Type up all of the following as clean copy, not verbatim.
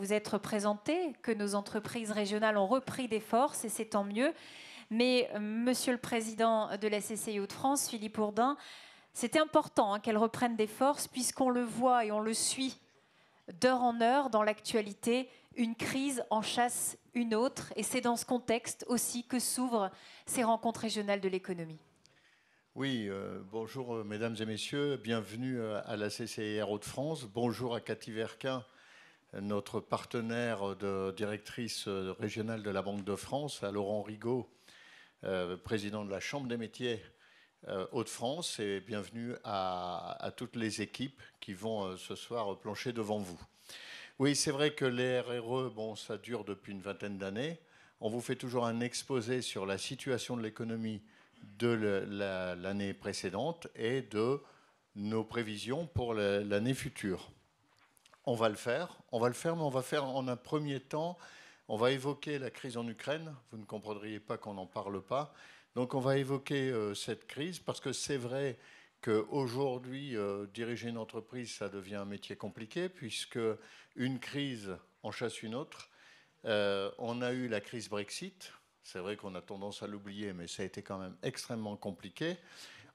vous êtes représenté, que nos entreprises régionales ont repris des forces, et c'est tant mieux. Mais Monsieur le Président de la CCI Hauts-de-France, Philippe Ourdin, c'était important qu'elles reprennent des forces, puisqu'on le voit et on le suit d'heure en heure dans l'actualité, une crise en chasse une autre. Et c'est dans ce contexte aussi que s'ouvrent ces rencontres régionales de l'économie. Oui, bonjour mesdames et messieurs, bienvenue à la CCIR Hauts-de-France. Bonjour à Cathy Verquin, notre partenaire de directrice régionale de la Banque de France, à Laurent Rigaud, président de la Chambre des métiers Hauts-de-France, et bienvenue à toutes les équipes qui vont ce soir plancher devant vous. Oui, c'est vrai que les RRE, bon, ça dure depuis une vingtaine d'années. On vous fait toujours un exposé sur la situation de l'économie de l'année précédente et de nos prévisions pour l'année future. On va le faire, mais on va faire en un premier temps, on va évoquer la crise en Ukraine. Vous ne comprendriez pas qu'on n'en parle pas. Donc on va évoquer cette crise parce que c'est vrai qu'aujourd'hui, diriger une entreprise, ça devient un métier compliqué puisque une crise en chasse une autre. On a eu la crise Brexit. C'est vrai qu'on a tendance à l'oublier, mais ça a été quand même extrêmement compliqué.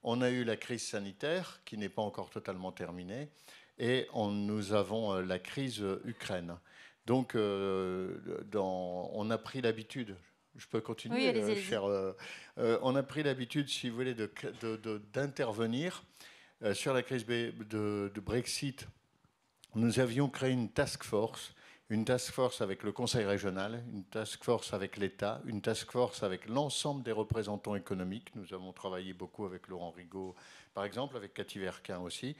On a eu la crise sanitaire, qui n'est pas encore totalement terminée. Et nous avons la crise Ukraine. Donc, on a pris l'habitude... Je peux continuer, oui, allez-y. cher, on a pris l'habitude, si vous voulez, d'intervenir sur la crise de Brexit. Nous avions créé une task force avec le Conseil régional, une task force avec l'État, une task force avec l'ensemble des représentants économiques. Nous avons travaillé beaucoup avec Laurent Rigaud, par exemple, avec Cathy Verquin aussi,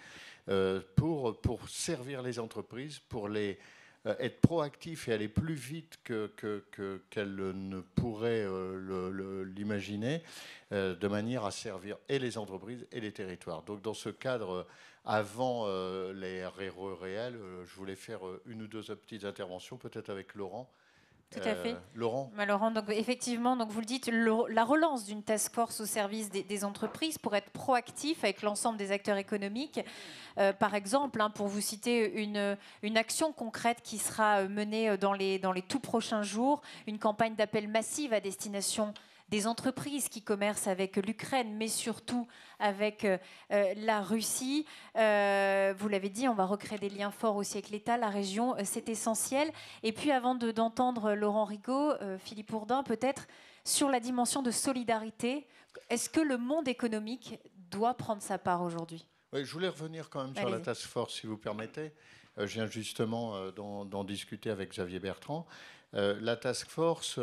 pour servir les entreprises, pour être proactifs et aller plus vite qu'elles ne pourraient l'imaginer, de manière à servir et les entreprises et les territoires. Donc dans ce cadre, avant les RRE réels, je voulais faire une ou deux petites interventions, peut-être avec Laurent. Tout à fait. Laurent. Laurent, donc, effectivement, donc vous le dites, la relance d'une task force au service des entreprises pour être proactif avec l'ensemble des acteurs économiques. Par exemple, pour vous citer une action concrète qui sera menée dans les tout prochains jours, une campagne d'appel massive à destination des entreprises qui commercent avec l'Ukraine, mais surtout avec la Russie. Vous l'avez dit, on va recréer des liens forts aussi avec l'État, la région, c'est essentiel. Et puis avant d'entendre Laurent Rigaud, Philippe Ourdin, peut-être sur la dimension de solidarité, est-ce que le monde économique doit prendre sa part aujourd'hui ? Oui, je voulais revenir quand même sur la task force, si vous permettez. Je viens justement d'en discuter avec Xavier Bertrand. La task force,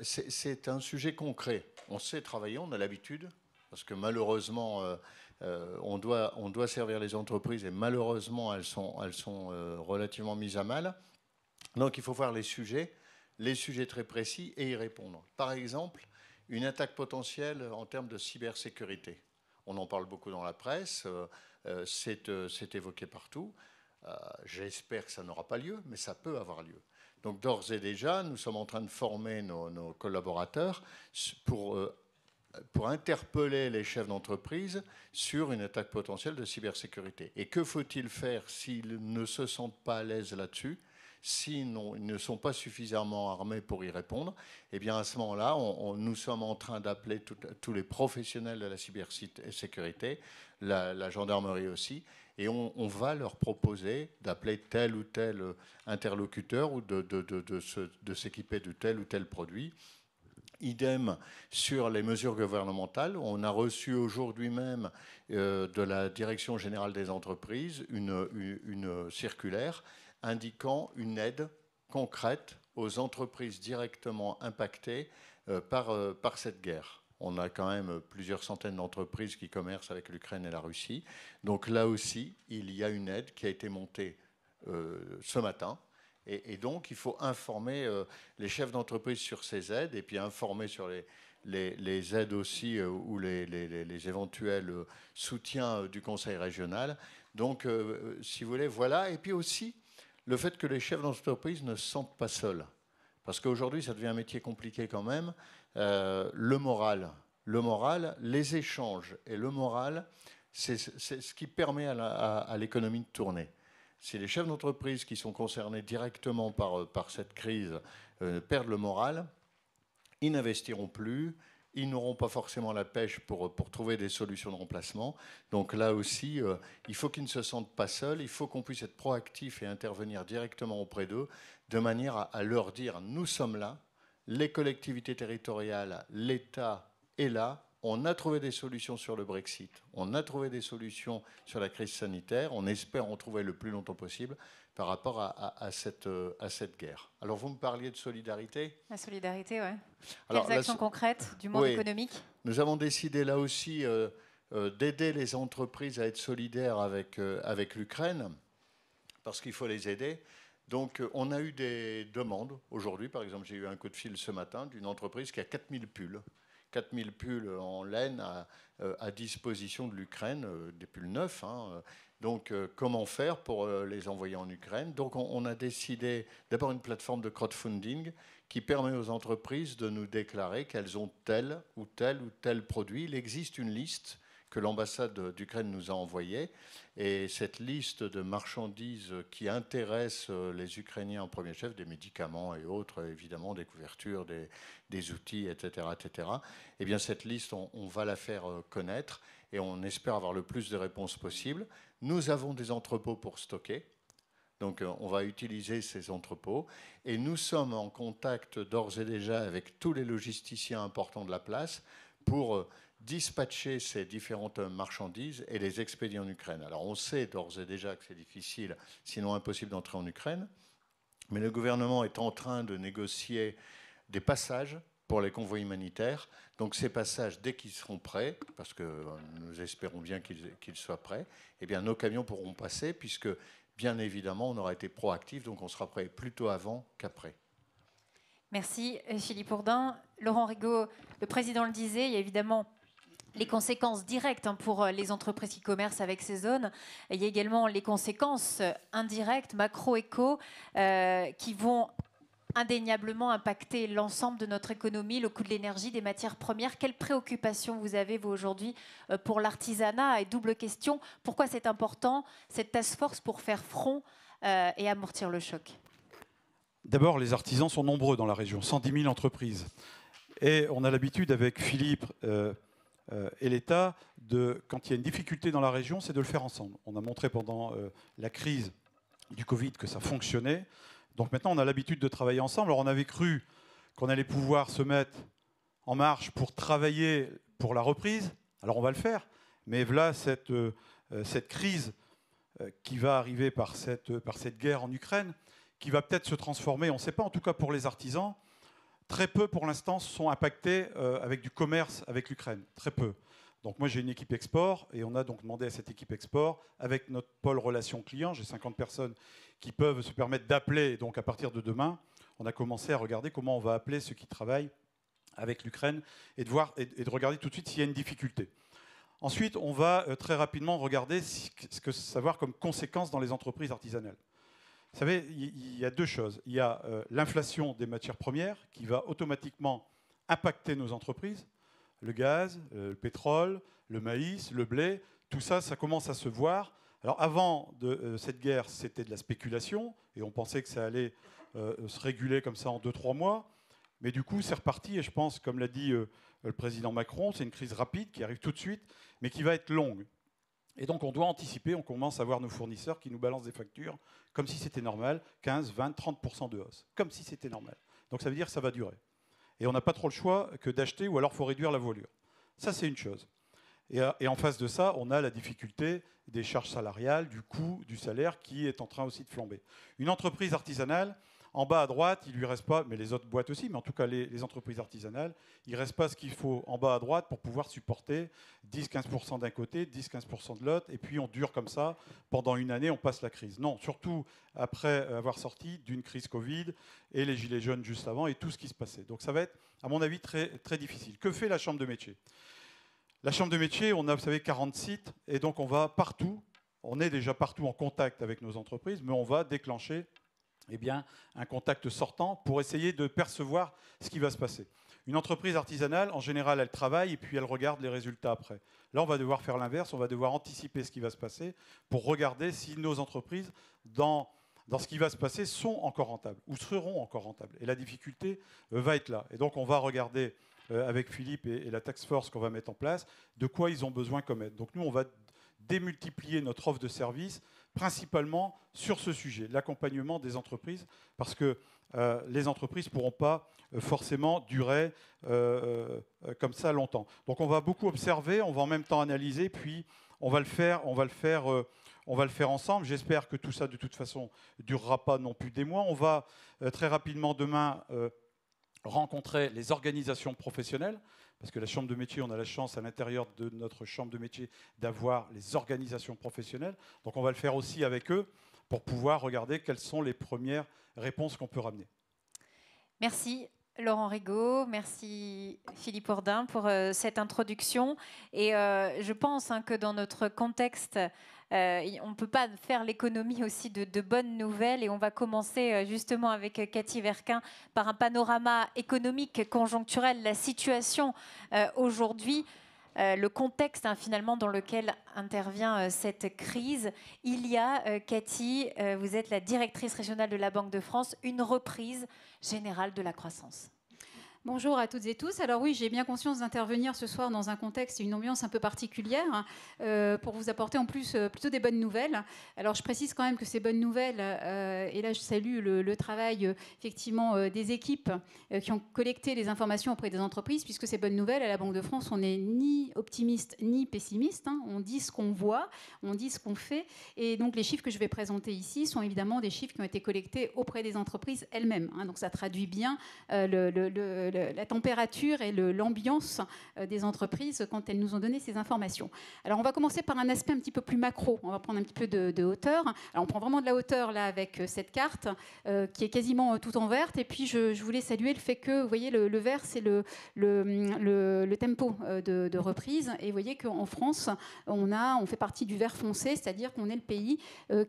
c'est un sujet concret. On sait travailler, on a l'habitude, parce que malheureusement, on doit servir les entreprises et malheureusement, elles sont relativement mises à mal. Donc il faut voir les sujets très précis et y répondre. Par exemple, une attaque potentielle en termes de cybersécurité. On en parle beaucoup dans la presse, c'est évoqué partout. J'espère que ça n'aura pas lieu, mais ça peut avoir lieu. Donc d'ores et déjà, nous sommes en train de former nos collaborateurs pour interpeller les chefs d'entreprise sur une attaque potentielle de cybersécurité. Et que faut-il faire s'ils ne se sentent pas à l'aise là-dessus ? S'ils ne sont pas suffisamment armés pour y répondre, eh bien à ce moment-là, nous sommes en train d'appeler tous les professionnels de la cybersécurité, la gendarmerie aussi, et on va leur proposer d'appeler tel ou tel interlocuteur ou de s'équiper de tel ou tel produit. Idem sur les mesures gouvernementales. On a reçu aujourd'hui même de la Direction générale des entreprises une circulaire indiquant une aide concrète aux entreprises directement impactées par cette guerre. On a quand même plusieurs centaines d'entreprises qui commercent avec l'Ukraine et la Russie. Donc là aussi, il y a une aide qui a été montée ce matin. Et donc, il faut informer les chefs d'entreprise sur ces aides et puis informer sur les aides aussi ou les éventuels soutiens du Conseil régional. Donc, si vous voulez, voilà. Et puis aussi, le fait que les chefs d'entreprise ne se sentent pas seuls. Parce qu'aujourd'hui, ça devient un métier compliqué quand même. Le moral, les échanges et le moral, c'est ce qui permet à l'économie de tourner. si les chefs d'entreprise qui sont concernés directement par cette crise perdent le moral, ils n'investiront plus, ils n'auront pas forcément la pêche pour trouver des solutions de remplacement. Donc là aussi, il faut qu'ils ne se sentent pas seuls, il faut qu'on puisse être proactif et intervenir directement auprès d'eux, de manière à leur dire, nous sommes là, les collectivités territoriales, l'État est là, on a trouvé des solutions sur le Brexit, on a trouvé des solutions sur la crise sanitaire, on espère en trouver le plus longtemps possible par rapport à cette guerre. Alors vous me parliez de solidarité. La solidarité, oui. Quelles actions concrètes du monde économique? Nous avons décidé là aussi d'aider les entreprises à être solidaires avec l'Ukraine, parce qu'il faut les aider. Donc on a eu des demandes aujourd'hui. Par exemple, j'ai eu un coup de fil ce matin d'une entreprise qui a 4000 pulls. 4000 pulls en laine à disposition de l'Ukraine, des pulls neufs. Donc, comment faire pour les envoyer en Ukraine? Donc, on a décidé d'abord une plateforme de crowdfunding qui permet aux entreprises de nous déclarer qu'elles ont tel ou tel produit. Il existe une liste que l'ambassade d'Ukraine nous a envoyée. Et cette liste de marchandises qui intéressent les Ukrainiens en premier chef, des médicaments et autres, évidemment, des couvertures, des outils, etc., eh bien, cette liste, on va la faire connaître et on espère avoir le plus de réponses possible. Nous avons des entrepôts pour stocker. Donc, on va utiliser ces entrepôts. Et nous sommes en contact d'ores et déjà avec tous les logisticiens importants de la place pour dispatcher ces différentes marchandises et les expédier en Ukraine. Alors, on sait d'ores et déjà que c'est difficile, sinon impossible d'entrer en Ukraine. Mais le gouvernement est en train de négocier des passages pour les convois humanitaires. Donc ces passages, dès qu'ils seront prêts, parce que nous espérons bien qu'ils soient prêts, eh bien nos camions pourront passer, puisque bien évidemment on aura été proactif, donc on sera prêt plutôt avant qu'après. Merci Philippe Ourdin. Laurent Rigaud, le président le disait, il y a évidemment les conséquences directes pour les entreprises qui commercent avec ces zones. Et il y a également les conséquences indirectes, macro-éco, qui vont indéniablement impacter l'ensemble de notre économie, le coût de l'énergie, des matières premières. Quelles préoccupations vous avez, vous, aujourd'hui, pour l'artisanat? Et double question, pourquoi c'est important, cette task force, pour faire front et amortir le choc? D'abord, les artisans sont nombreux dans la région, 110 000 entreprises. Et on a l'habitude, avec Philippe et l'État, quand il y a une difficulté dans la région, c'est de le faire ensemble. On a montré pendant la crise du Covid que ça fonctionnait. Donc maintenant, on a l'habitude de travailler ensemble. Alors on avait cru qu'on allait pouvoir se mettre en marche pour travailler pour la reprise. Alors on va le faire. Mais voilà cette crise qui va arriver par cette guerre en Ukraine, qui va peut-être se transformer, on ne sait pas, en tout cas pour les artisans. Très peu, pour l'instant, sont impactés avec du commerce avec l'Ukraine. Très peu. Donc moi, j'ai une équipe export, et on a donc demandé à cette équipe export, avec notre pôle relations clients, j'ai 50 personnes qui peuvent se permettre d'appeler. Donc à partir de demain, on a commencé à regarder comment on va appeler ceux qui travaillent avec l'Ukraine et de regarder tout de suite s'il y a une difficulté. Ensuite, on va très rapidement regarder ce que ça va avoir comme conséquence dans les entreprises artisanales. Vous savez, il y a deux choses. Il y a l'inflation des matières premières qui va automatiquement impacter nos entreprises. Le gaz, le pétrole, le maïs, le blé, tout ça, ça commence à se voir. Alors avant cette guerre, c'était de la spéculation et on pensait que ça allait se réguler comme ça en 2-3 mois. Mais du coup, c'est reparti et je pense, comme l'a dit le président Macron, c'est une crise rapide qui arrive tout de suite, mais qui va être longue. Et donc on doit anticiper, on commence à voir nos fournisseurs qui nous balancent des factures comme si c'était normal, 15, 20, 30% de hausse, comme si c'était normal. Donc ça veut dire que ça va durer. Et on n'a pas trop le choix que d'acheter ou alors il faut réduire la voilure. Ça, c'est une chose. Et en face de ça, on a la difficulté des charges salariales, du coût du salaire qui est en train aussi de flamber. Une entreprise artisanale, en bas à droite, il ne lui reste pas, mais les autres boîtes aussi, mais en tout cas les entreprises artisanales, il ne reste pas ce qu'il faut en bas à droite pour pouvoir supporter 10-15% d'un côté, 10-15% de l'autre, et puis on dure comme ça pendant une année, on passe la crise. Non, surtout après avoir sorti d'une crise Covid et les gilets jaunes juste avant et tout ce qui se passait. Donc ça va être, à mon avis, très, très difficile. Que fait la Chambre de métier? La Chambre de métier, on a, vous savez, 40 sites, et donc on va partout, on est déjà partout en contact avec nos entreprises, mais on va déclencher eh bien, un contact sortant pour essayer de percevoir ce qui va se passer. Une entreprise artisanale, en général, elle travaille et puis elle regarde les résultats après. Là, on va devoir faire l'inverse, on va devoir anticiper ce qui va se passer pour regarder si nos entreprises, dans ce qui va se passer, sont encore rentables ou seront encore rentables. Et la difficulté va être là. Et donc, on va regarder avec Philippe et la task force qu'on va mettre en place, de quoi ils ont besoin comme aide. Donc nous, on va démultiplier notre offre de services, principalement sur ce sujet, l'accompagnement des entreprises, parce que les entreprises ne pourront pas forcément durer comme ça longtemps. Donc on va beaucoup observer, on va en même temps analyser, puis on va le faire ensemble. J'espère que tout ça, de toute façon, ne durera pas non plus des mois. On va très rapidement demain rencontrer les organisations professionnelles, parce que la chambre de métier, on a la chance à l'intérieur de notre chambre de métier d'avoir les organisations professionnelles. Donc on va le faire aussi avec eux pour pouvoir regarder quelles sont les premières réponses qu'on peut ramener. Merci Laurent Rigaud, merci Philippe Ordin pour cette introduction. Et je pense que dans notre contexte, on ne peut pas faire l'économie aussi de bonnes nouvelles. Et on va commencer justement avec Cathy Verquin par un panorama économique conjoncturel, la situation aujourd'hui. Le contexte finalement dans lequel intervient cette crise. Il y a, Cathy, vous êtes la directrice régionale de la Banque de France, une reprise générale de la croissance. Bonjour à toutes et tous. Alors oui, j'ai bien conscience d'intervenir ce soir dans un contexte et une ambiance un peu particulière pour vous apporter en plus plutôt des bonnes nouvelles. Alors je précise quand même que ces bonnes nouvelles, et là je salue le travail effectivement des équipes qui ont collecté les informations auprès des entreprises, puisque ces bonnes nouvelles, à la Banque de France, on n'est ni optimiste ni pessimiste. On dit ce qu'on voit, on dit ce qu'on fait. Et donc les chiffres que je vais présenter ici sont évidemment des chiffres qui ont été collectés auprès des entreprises elles-mêmes. Donc ça traduit bien la température et l'ambiance des entreprises quand elles nous ont donné ces informations. Alors on va commencer par un aspect un petit peu plus macro. On va prendre un petit peu de hauteur. Alors on prend vraiment de la hauteur là avec cette carte qui est quasiment tout en verte. Et puis je voulais saluer le fait que, vous voyez, le vert c'est le tempo de reprise. Et vous voyez qu'en France, on fait partie du vert foncé, c'est-à-dire qu'on est le pays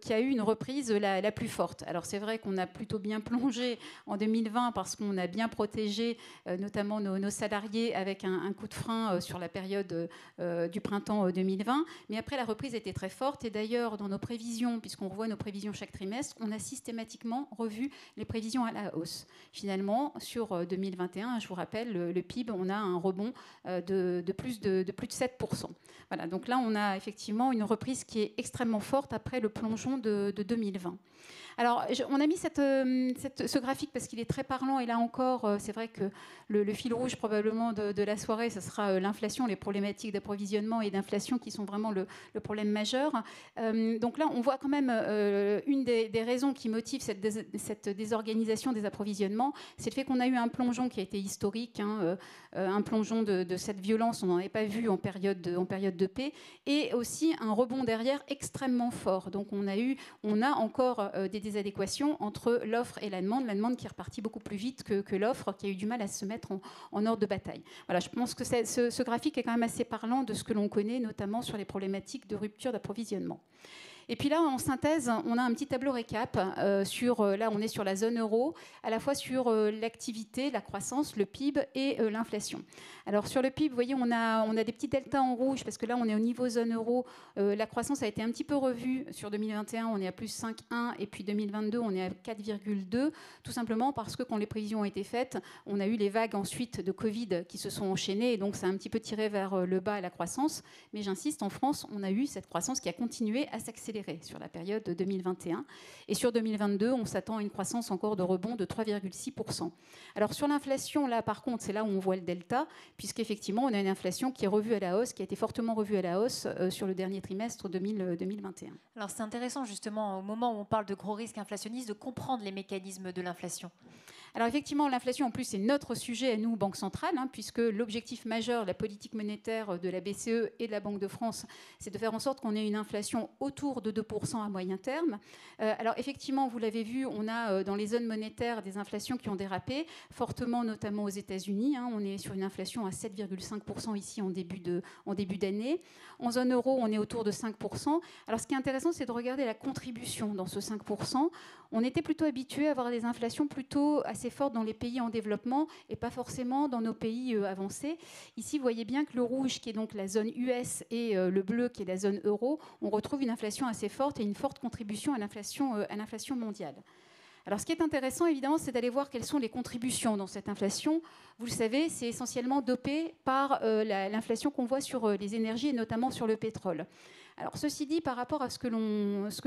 qui a eu une reprise la plus forte. Alors c'est vrai qu'on a plutôt bien plongé en 2020 parce qu'on a bien protégé notamment nos salariés avec un coup de frein sur la période du printemps 2020. Mais après, la reprise était très forte. Et d'ailleurs, dans nos prévisions, puisqu'on revoit nos prévisions chaque trimestre, on a systématiquement revu les prévisions à la hausse. Finalement, sur 2021, je vous rappelle, le PIB, on a un rebond de plus de 7%. Voilà, donc là, on a effectivement une reprise qui est extrêmement forte après le plongeon de 2020. Alors, on a mis ce graphique parce qu'il est très parlant. Et là encore, c'est vrai que le fil rouge probablement de la soirée, ce sera l'inflation, les problématiques d'approvisionnement et d'inflation qui sont vraiment le problème majeur. Donc là, on voit quand même une des raisons qui motive cette désorganisation des approvisionnements, c'est le fait qu'on a eu un plongeon qui a été historique, un plongeon de cette violence, on n'en avait pas vu en période de paix, et aussi un rebond derrière extrêmement fort. Donc on a encore des désadéquations entre l'offre et la demande qui est repartie beaucoup plus vite que l'offre, qui a eu du mal à se mettre en ordre de bataille. Voilà, je pense que ce graphique est quand même assez parlant de ce que l'on connaît, notamment sur les problématiques de rupture d'approvisionnement. Et puis là, en synthèse, on a un petit tableau récap là, on est sur la zone euro, à la fois sur l'activité, la croissance, le PIB et l'inflation. Alors sur le PIB, vous voyez, on a des petits deltas en rouge parce que là, on est au niveau zone euro. La croissance a été un petit peu revue. Sur 2021, on est à plus 5,1 et puis 2022, on est à 4,2, tout simplement parce que quand les prévisions ont été faites, on a eu les vagues ensuite de Covid qui se sont enchaînées et donc ça a un petit peu tiré vers le bas la croissance. Mais j'insiste, en France, on a eu cette croissance qui a continué à s'accélérer sur la période de 2021. Et sur 2022, on s'attend à une croissance encore de rebond de 3,6%. Alors sur l'inflation, là par contre, c'est là où on voit le delta, puisqu'effectivement, on a une inflation qui est revue à la hausse, qui a été fortement revue à la hausse sur le dernier trimestre 2021. Alors c'est intéressant justement, au moment où on parle de gros risques inflationnistes, de comprendre les mécanismes de l'inflation. Alors effectivement, l'inflation en plus c'est notre sujet à nous, Banque centrale, puisque l'objectif majeur de la politique monétaire de la BCE et de la Banque de France, c'est de faire en sorte qu'on ait une inflation autour de 2% à moyen terme. Alors effectivement, vous l'avez vu, on a dans les zones monétaires des inflations qui ont dérapé, fortement notamment aux États-Unis. On est sur une inflation à 7,5% ici en début d'année. En zone euro, on est autour de 5%. Alors ce qui est intéressant, c'est de regarder la contribution dans ce 5%. On était plutôt habitué à avoir des inflations plutôt assez fortes dans les pays en développement et pas forcément dans nos pays avancés. Ici, vous voyez bien que le rouge, qui est donc la zone US, et le bleu, qui est la zone euro, on retrouve une inflation assez forte et une forte contribution à l'inflation mondiale. Alors, ce qui est intéressant, évidemment, c'est d'aller voir quelles sont les contributions dans cette inflation. Vous le savez, c'est essentiellement dopé par l'inflation qu'on voit sur les énergies et notamment sur le pétrole. Alors, ceci dit, par rapport à ce que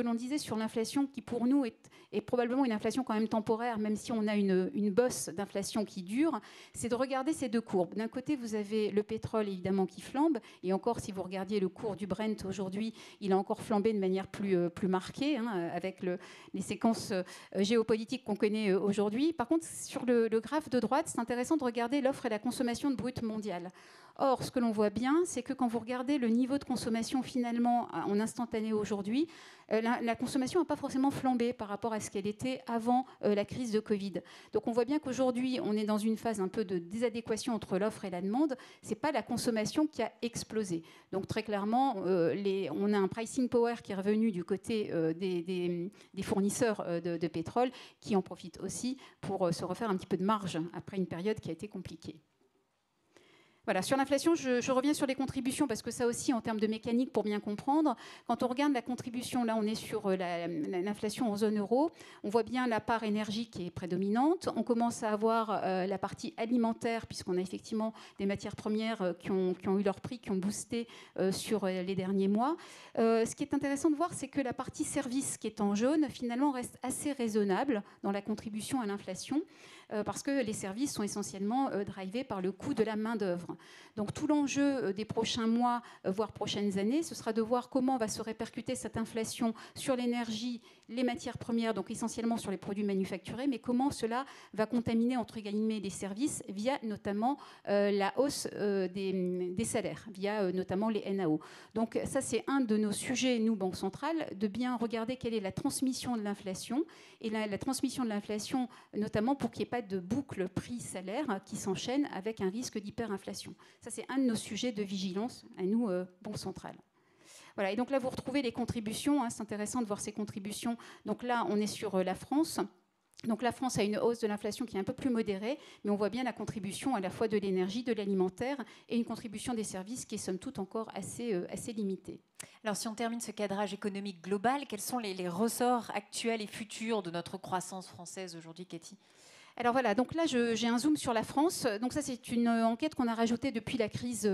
l'on disait sur l'inflation, qui pour nous est probablement une inflation quand même temporaire, même si on a une bosse d'inflation qui dure, c'est de regarder ces deux courbes. D'un côté, vous avez le pétrole, évidemment, qui flambe. Et encore, si vous regardiez le cours du Brent aujourd'hui, il a encore flambé de manière plus marquée, avec les séquences géopolitiques qu'on connaît aujourd'hui. Par contre, sur le graphe de droite, c'est intéressant de regarder l'offre et la consommation de brut mondiale. Or, ce que l'on voit bien, c'est que quand vous regardez le niveau de consommation finalement en instantané aujourd'hui, la consommation n'a pas forcément flambé par rapport à ce qu'elle était avant la crise de Covid. Donc on voit bien qu'aujourd'hui, on est dans une phase un peu de désadéquation entre l'offre et la demande. Ce n'est pas la consommation qui a explosé. Donc très clairement, on a un pricing power qui est revenu du côté des fournisseurs de pétrole qui en profitent aussi pour se refaire un petit peu de marge après une période qui a été compliquée. Voilà, sur l'inflation, je reviens sur les contributions parce que ça aussi, en termes de mécanique, pour bien comprendre, quand on regarde la contribution, là on est sur l'inflation en zone euro, on voit bien la part énergie qui est prédominante, on commence à avoir la partie alimentaire puisqu'on a effectivement des matières premières qui ont eu leur prix, qui ont boosté sur les derniers mois. Ce qui est intéressant de voir, c'est que la partie service qui est en jaune, finalement, reste assez raisonnable dans la contribution à l'inflation. Parce que les services sont essentiellement drivés par le coût de la main-d'œuvre. Donc tout l'enjeu des prochains mois, voire prochaines années, ce sera de voir comment va se répercuter cette inflation sur l'énergie, les matières premières, donc essentiellement sur les produits manufacturés, mais comment cela va contaminer entre guillemets les services via notamment la hausse des salaires, via notamment les NAO. Donc ça, c'est un de nos sujets, nous, Banque centrale, de bien regarder quelle est la transmission de l'inflation, et la transmission de l'inflation, notamment pour qu'il n'y ait pas de boucle prix-salaire qui s'enchaîne avec un risque d'hyperinflation. Ça, c'est un de nos sujets de vigilance à nous, Banque centrale. Voilà, et donc là, vous retrouvez les contributions. C'est intéressant de voir ces contributions. Donc là, on est sur la France. Donc la France a une hausse de l'inflation qui est un peu plus modérée, mais on voit bien la contribution à la fois de l'énergie, de l'alimentaire et une contribution des services qui est somme toute encore assez limitée. Alors si on termine ce cadrage économique global, quels sont les ressorts actuels et futurs de notre croissance française aujourd'hui, Cathy ? Alors voilà, donc là j'ai un zoom sur la France. Donc ça c'est une enquête qu'on a rajoutée depuis la crise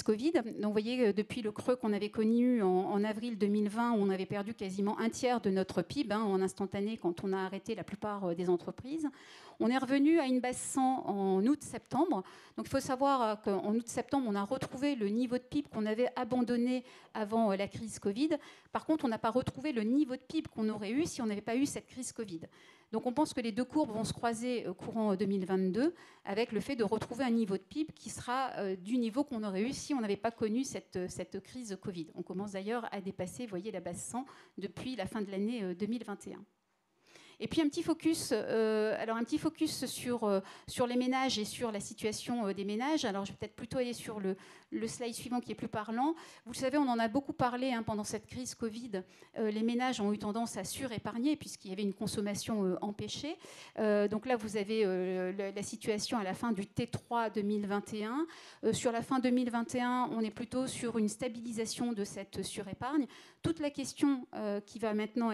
Covid. Donc vous voyez depuis le creux qu'on avait connu en avril 2020 où on avait perdu quasiment un tiers de notre PIB en instantané quand on a arrêté la plupart des entreprises. On est revenu à une base 100 en août-septembre. Donc il faut savoir qu'en août-septembre, on a retrouvé le niveau de PIB qu'on avait abandonné avant la crise Covid. Par contre, on n'a pas retrouvé le niveau de PIB qu'on aurait eu si on n'avait pas eu cette crise Covid. Donc on pense que les deux courbes vont se croiser courant 2022 avec le fait de retrouver un niveau de PIB qui sera du niveau qu'on aurait eu si on n'avait pas connu cette crise Covid. On commence d'ailleurs à dépasser, vous voyez, la base 100 depuis la fin de l'année 2021. Et puis un petit focus sur les ménages et sur la situation des ménages. Alors je vais peut-être plutôt aller sur le slide suivant qui est plus parlant. Vous le savez, on en a beaucoup parlé pendant cette crise Covid. Les ménages ont eu tendance à surépargner puisqu'il y avait une consommation empêchée. Donc là, vous avez la situation à la fin du T3 2021. Sur la fin 2021, on est plutôt sur une stabilisation de cette surépargne. Toute la question qui va maintenant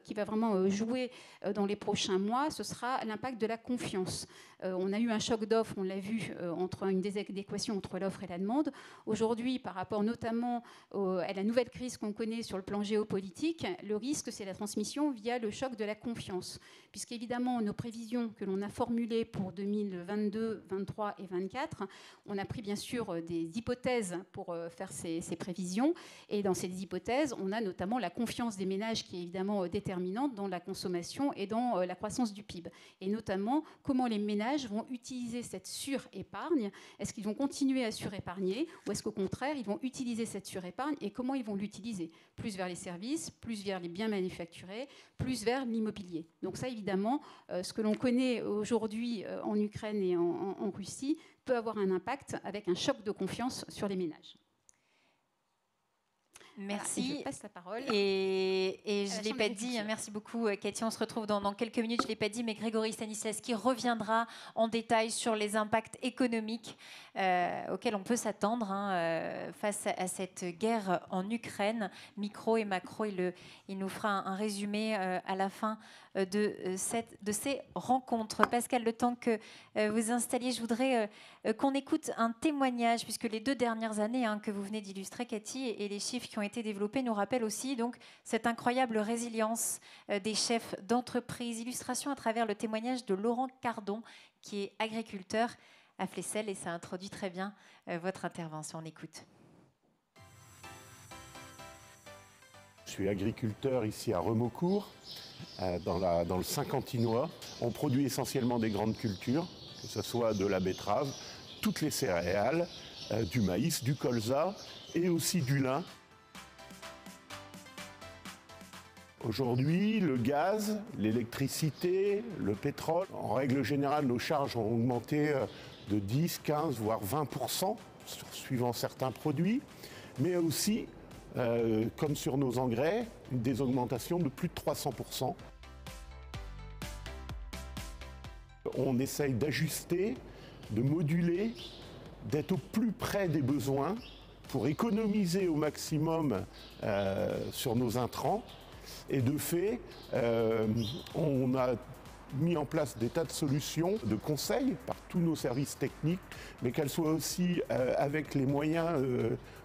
qui va vraiment jouer dans les prochains mois, ce sera l'impact de la confiance. On a eu un choc d'offres, on l'a vu, entre une désadéquation entre l'offre et la demande. Aujourd'hui, par rapport notamment à la nouvelle crise qu'on connaît sur le plan géopolitique, le risque, c'est la transmission via le choc de la confiance. Puisqu'évidemment, nos prévisions que l'on a formulées pour 2022, 2023 et 2024, on a pris bien sûr des hypothèses pour faire ces prévisions. Et dans ces hypothèses, on a notamment la confiance des ménages qui est évidemment déterminante dans la consommation consommation et dans la croissance du PIB. Et notamment, comment les ménages vont utiliser cette surépargne. Est-ce qu'ils vont continuer à surépargner ou est-ce qu'au contraire, ils vont utiliser cette surépargne et comment ils vont l'utiliser? Plus vers les services, plus vers les biens manufacturés, plus vers l'immobilier. Donc ça, évidemment, ce que l'on connaît aujourd'hui en Ukraine et en Russie peut avoir un impact avec un choc de confiance sur les ménages. Merci. Voilà, je passe la parole. Et je ne l'ai pas dit, merci beaucoup Cathy, on se retrouve dans quelques minutes, je ne l'ai pas dit, mais Grégory Stanislavski reviendra en détail sur les impacts économiques auxquels on peut s'attendre face à cette guerre en Ukraine. Micro et macro, il nous fera un résumé à la fin de ces rencontres. Pascal, le temps que vous installiez, je voudrais qu'on écoute un témoignage, puisque les 2 dernières années que vous venez d'illustrer, Cathy, et les chiffres qui ont été développés nous rappellent aussi donc, cette incroyable résilience des chefs d'entreprise. Illustration à travers le témoignage de Laurent Cardon, qui est agriculteur à Flesselles, et ça introduit très bien votre intervention. On écoute. Je suis agriculteur ici à Remocourt, dans le Saint-Quentinois. On produit essentiellement des grandes cultures, que ce soit de la betterave, toutes les céréales, du maïs, du colza et aussi du lin. Aujourd'hui, le gaz, l'électricité, le pétrole, en règle générale, nos charges ont augmenté de 10, 15, voire 20%, suivant certains produits, mais aussi, comme sur nos engrais, des augmentations de plus de 300%. On essaye d'ajuster, de moduler, d'être au plus près des besoins pour économiser au maximum sur nos intrants. Et de fait, on a mis en place des tas de solutions de conseil par tous nos services techniques, mais qu'elles soient aussi avec les moyens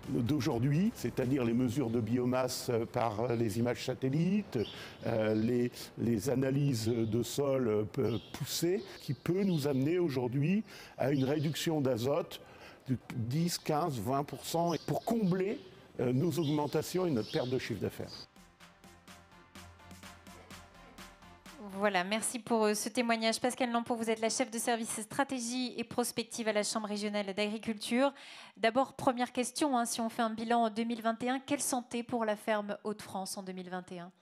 d'aujourd'hui, c'est-à-dire les mesures de biomasse par les images satellites, les analyses de sol poussées, qui peut nous amener aujourd'hui à une réduction d'azote de 10, 15, 20% pour combler nos augmentations et notre perte de chiffre d'affaires. Voilà, merci pour ce témoignage. Pascal Lampo, vous êtes la chef de service stratégie et prospective à la Chambre régionale d'agriculture. D'abord, première question, si on fait un bilan en 2021, quelle santé pour la ferme Hauts-de-France en 2021 ?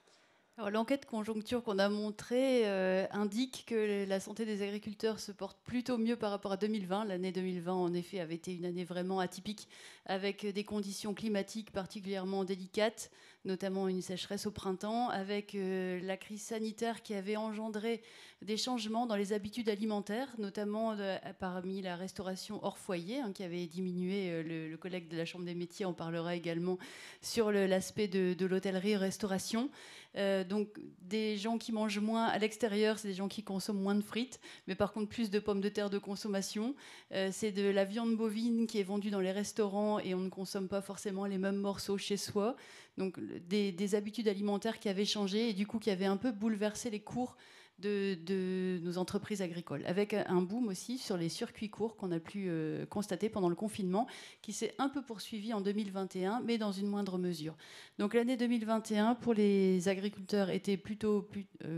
L'enquête conjoncture qu'on a montrée indique que la santé des agriculteurs se porte plutôt mieux par rapport à 2020. L'année 2020, en effet, avait été une année vraiment atypique, avec des conditions climatiques particulièrement délicates, notamment une sécheresse au printemps, avec la crise sanitaire qui avait engendré des changements dans les habitudes alimentaires, notamment parmi la restauration hors foyer, qui avait diminué. Le collègue de la Chambre des métiers en parlera également sur l'aspect de l'hôtellerie-restauration. Donc des gens qui mangent moins à l'extérieur, c'est des gens qui consomment moins de frites, mais par contre plus de pommes de terre de consommation. C'est de la viande bovine qui est vendue dans les restaurants et on ne consomme pas forcément les mêmes morceaux chez soi. Donc des habitudes alimentaires qui avaient changé et du coup qui avaient un peu bouleversé les cours de nos entreprises agricoles, avec un boom aussi sur les circuits courts qu'on a pu constater pendant le confinement, qui s'est un peu poursuivi en 2021, mais dans une moindre mesure. Donc l'année 2021, pour les agriculteurs, était plutôt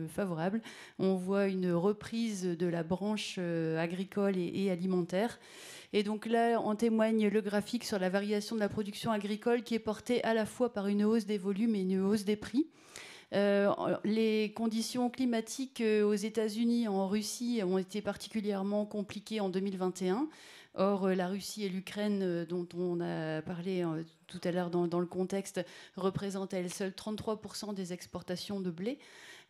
favorable. On voit une reprise de la branche agricole et alimentaire. Et donc là, en témoigne le graphique sur la variation de la production agricole qui est portée à la fois par une hausse des volumes et une hausse des prix. Les conditions climatiques aux États-Unis, en Russie, ont été particulièrement compliquées en 2021. Or, la Russie et l'Ukraine, dont on a parlé tout à l'heure dans le contexte, représentent à elles seules 33% des exportations de blé.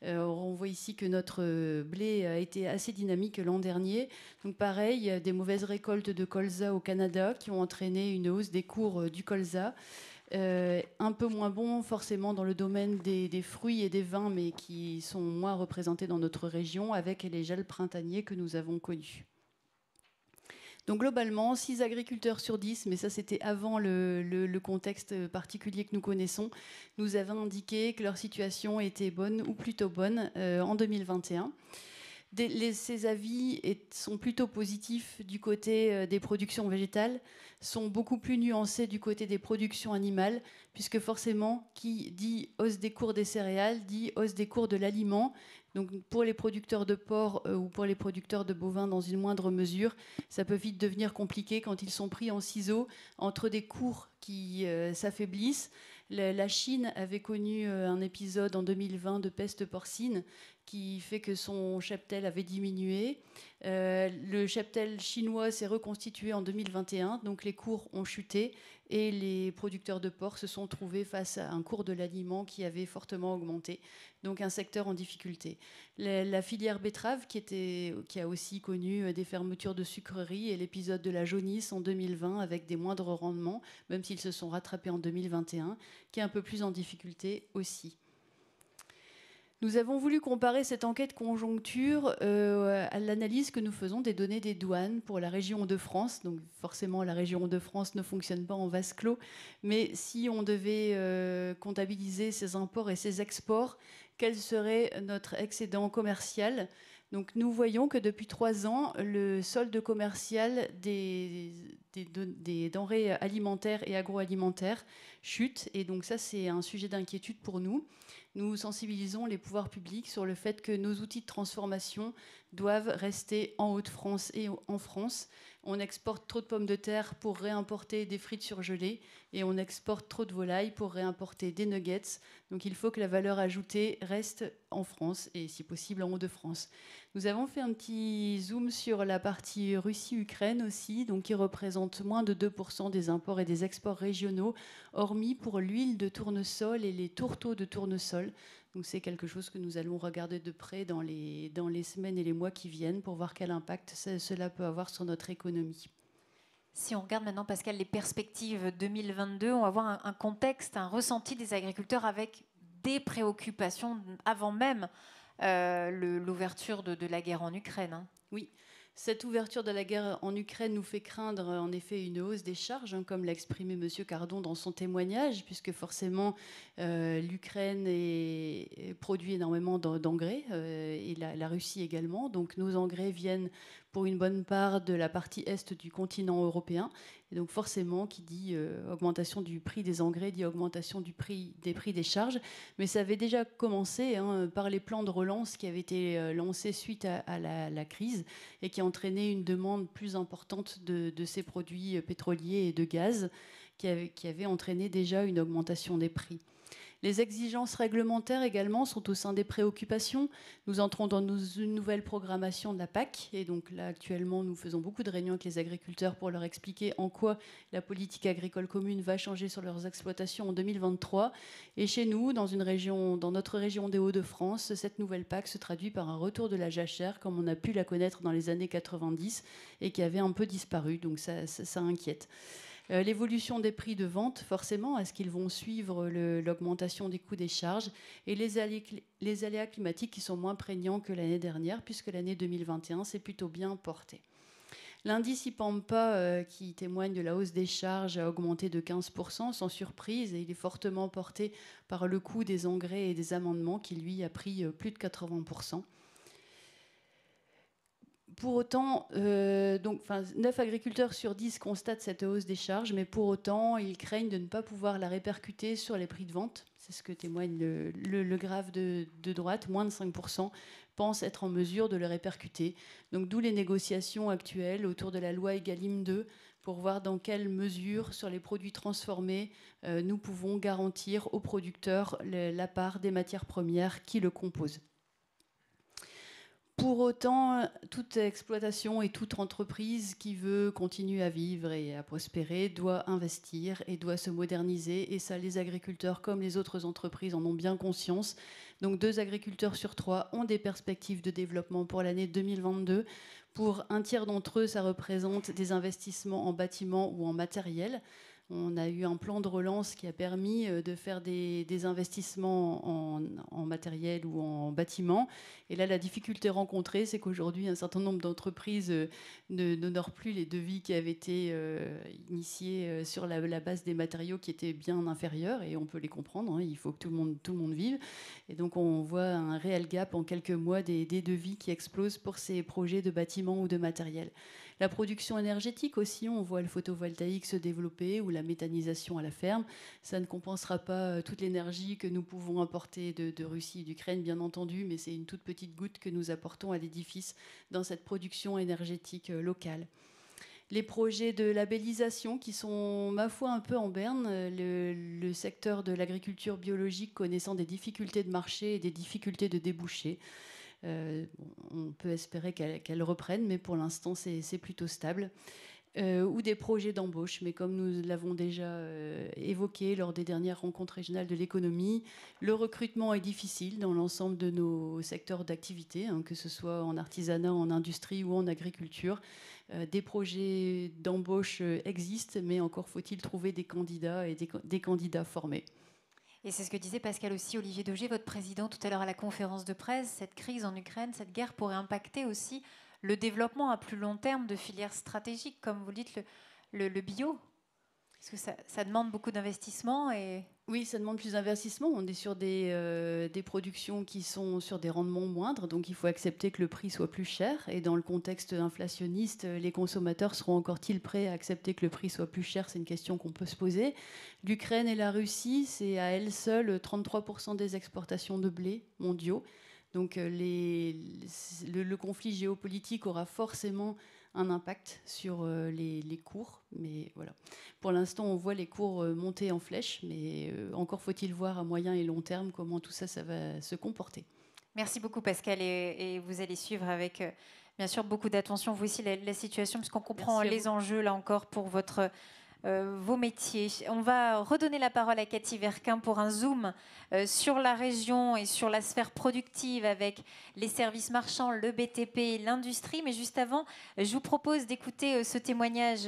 On voit ici que notre blé a été assez dynamique l'an dernier. Donc pareil, des mauvaises récoltes de colza au Canada qui ont entraîné une hausse des cours du colza. Un peu moins bon forcément dans le domaine des fruits et des vins, mais qui sont moins représentés dans notre région avec les gels printaniers que nous avons connus. Donc globalement, 6 agriculteurs sur 10, mais ça c'était avant le contexte particulier que nous connaissons, nous avaient indiqué que leur situation était bonne ou plutôt bonne en 2021. Ces avis sont plutôt positifs du côté des productions végétales, sont beaucoup plus nuancés du côté des productions animales, puisque forcément, qui dit hausse des cours des céréales, dit hausse des cours de l'aliment. Donc pour les producteurs de porc ou pour les producteurs de bovins dans une moindre mesure, ça peut vite devenir compliqué quand ils sont pris en ciseaux entre des cours qui s'affaiblissent. La Chine avait connu un épisode en 2020 de peste porcine qui fait que son cheptel avait diminué. Le cheptel chinois s'est reconstitué en 2021, donc les cours ont chuté et les producteurs de porc se sont trouvés face à un cours de l'aliment qui avait fortement augmenté, donc un secteur en difficulté. La filière betterave qui a aussi connu des fermetures de sucreries et l'épisode de la jaunisse en 2020 avec des moindres rendements, même s'ils se sont rattrapés en 2021, qui est un peu plus en difficulté aussi. Nous avons voulu comparer cette enquête conjoncture à l'analyse que nous faisons des données des douanes pour la région Hauts-de-France. Donc forcément, la région Hauts-de-France ne fonctionne pas en vase clos, mais si on devait comptabiliser ces imports et ces exports, quel serait notre excédent commercial ? Donc nous voyons que depuis 3 ans, le solde commercial des denrées alimentaires et agroalimentaires chute. Et donc ça, c'est un sujet d'inquiétude pour nous. Nous sensibilisons les pouvoirs publics sur le fait que nos outils de transformation doivent rester en Hauts-de-France et en France. On exporte trop de pommes de terre pour réimporter des frites surgelées et on exporte trop de volailles pour réimporter des nuggets. Donc il faut que la valeur ajoutée reste en France et si possible en Hauts-de-France. Nous avons fait un petit zoom sur la partie Russie-Ukraine aussi, donc qui représente moins de 2% des imports et des exports régionaux, hormis pour l'huile de tournesol et les tourteaux de tournesol. Donc c'est quelque chose que nous allons regarder de près dans les semaines et les mois qui viennent pour voir quel impact cela peut avoir sur notre économie. Si on regarde maintenant, Pascal, les perspectives 2022, on va voir un contexte, un ressenti des agriculteurs avec des préoccupations avant même l'ouverture de la guerre en Ukraine. Hein. Oui. Cette ouverture de la guerre en Ukraine nous fait craindre en effet une hausse des charges, comme l'a exprimé M. Cardon dans son témoignage, puisque forcément l'Ukraine produit énormément d'engrais et la Russie également. Donc nos engrais viennent pour une bonne part de la partie est du continent européen. Et donc forcément, qui dit augmentation du prix des engrais, dit augmentation des prix des charges. Mais ça avait déjà commencé par les plans de relance qui avaient été lancés suite à la crise et qui entraînaient une demande plus importante de ces produits pétroliers et de gaz qui avait entraîné déjà une augmentation des prix. Les exigences réglementaires également sont au sein des préoccupations. Nous entrons dans une nouvelle programmation de la PAC. Et donc là, actuellement, nous faisons beaucoup de réunions avec les agriculteurs pour leur expliquer en quoi la politique agricole commune va changer sur leurs exploitations en 2023. Et chez nous, dans notre région des Hauts-de-France, cette nouvelle PAC se traduit par un retour de la jachère, comme on a pu la connaître dans les années 90 et qui avait un peu disparu. Donc ça inquiète. L'évolution des prix de vente, forcément, est-ce qu'ils vont suivre l'augmentation des coûts des charges et les aléas climatiques qui sont moins prégnants que l'année dernière, puisque l'année 2021 s'est plutôt bien portée. L'indice IPAMPA, qui témoigne de la hausse des charges, a augmenté de 15%, sans surprise, et il est fortement porté par le coût des engrais et des amendements, qui, lui, a pris plus de 80%. Pour autant, 9 agriculteurs sur 10 constatent cette hausse des charges, mais pour autant, ils craignent de ne pas pouvoir la répercuter sur les prix de vente. C'est ce que témoigne le graphe de droite. Moins de 5% pensent être en mesure de le répercuter. Donc, d'où les négociations actuelles autour de la loi Egalim 2 pour voir dans quelle mesure, sur les produits transformés, nous pouvons garantir aux producteurs la part des matières premières qui le composent. Pour autant, toute exploitation et toute entreprise qui veut continuer à vivre et à prospérer doit investir et doit se moderniser. Et ça, les agriculteurs comme les autres entreprises en ont bien conscience. Donc 2 agriculteurs sur 3 ont des perspectives de développement pour l'année 2022. Pour un tiers d'entre eux, ça représente des investissements en bâtiments ou en matériel. On a eu un plan de relance qui a permis de faire des investissements en matériel ou en bâtiment. Et là, la difficulté rencontrée, c'est qu'aujourd'hui, un certain nombre d'entreprises n'honorent plus les devis qui avaient été initiés sur la base des matériaux qui étaient bien inférieurs. Et on peut les comprendre, hein, il faut que tout le monde vive. Et donc, on voit un réel gap en quelques mois des devis qui explosent pour ces projets de bâtiments ou de matériel. La production énergétique aussi, on voit le photovoltaïque se développer ou la méthanisation à la ferme. Ça ne compensera pas toute l'énergie que nous pouvons importer de Russie et d'Ukraine, bien entendu, mais c'est une toute petite goutte que nous apportons à l'édifice dans cette production énergétique locale. Les projets de labellisation qui sont, ma foi, un peu en berne. Le secteur de l'agriculture biologique connaissant des difficultés de marché et des difficultés de débouchés. On peut espérer qu'elle reprenne, mais pour l'instant, c'est plutôt stable. Ou des projets d'embauche, mais comme nous l'avons déjà évoqué lors des dernières rencontres régionales de l'économie, le recrutement est difficile dans l'ensemble de nos secteurs d'activité, hein, que ce soit en artisanat, en industrie ou en agriculture. Des projets d'embauche existent, mais encore faut-il trouver des candidats et des candidats formés. Et c'est ce que disait Pascal aussi, Olivier Dauger, votre président, tout à l'heure à la conférence de presse. Cette crise en Ukraine, cette guerre pourrait impacter aussi le développement à plus long terme de filières stratégiques, comme vous le dites, le bio. Est-ce que ça demande beaucoup d'investissement et... Oui, ça demande plus d'investissement. On est sur des productions qui sont sur des rendements moindres, donc il faut accepter que le prix soit plus cher. Et dans le contexte inflationniste, les consommateurs seront encore-ils prêts à accepter que le prix soit plus cher? C'est une question qu'on peut se poser. L'Ukraine et la Russie, c'est à elles seules 33% des exportations de blé mondiaux. Donc le conflit géopolitique aura forcément un impact sur les cours. Mais voilà. Pour l'instant, on voit les cours monter en flèche, mais encore faut-il voir à moyen et long terme comment tout ça va se comporter. Merci beaucoup Pascal, et vous allez suivre avec bien sûr beaucoup d'attention vous aussi la situation, puisqu'on comprend les enjeux là encore pour vos métiers. On va redonner la parole à Cathy Verquin pour un zoom sur la région et sur la sphère productive avec les services marchands, le BTP et l'industrie. Mais juste avant, je vous propose d'écouter ce témoignage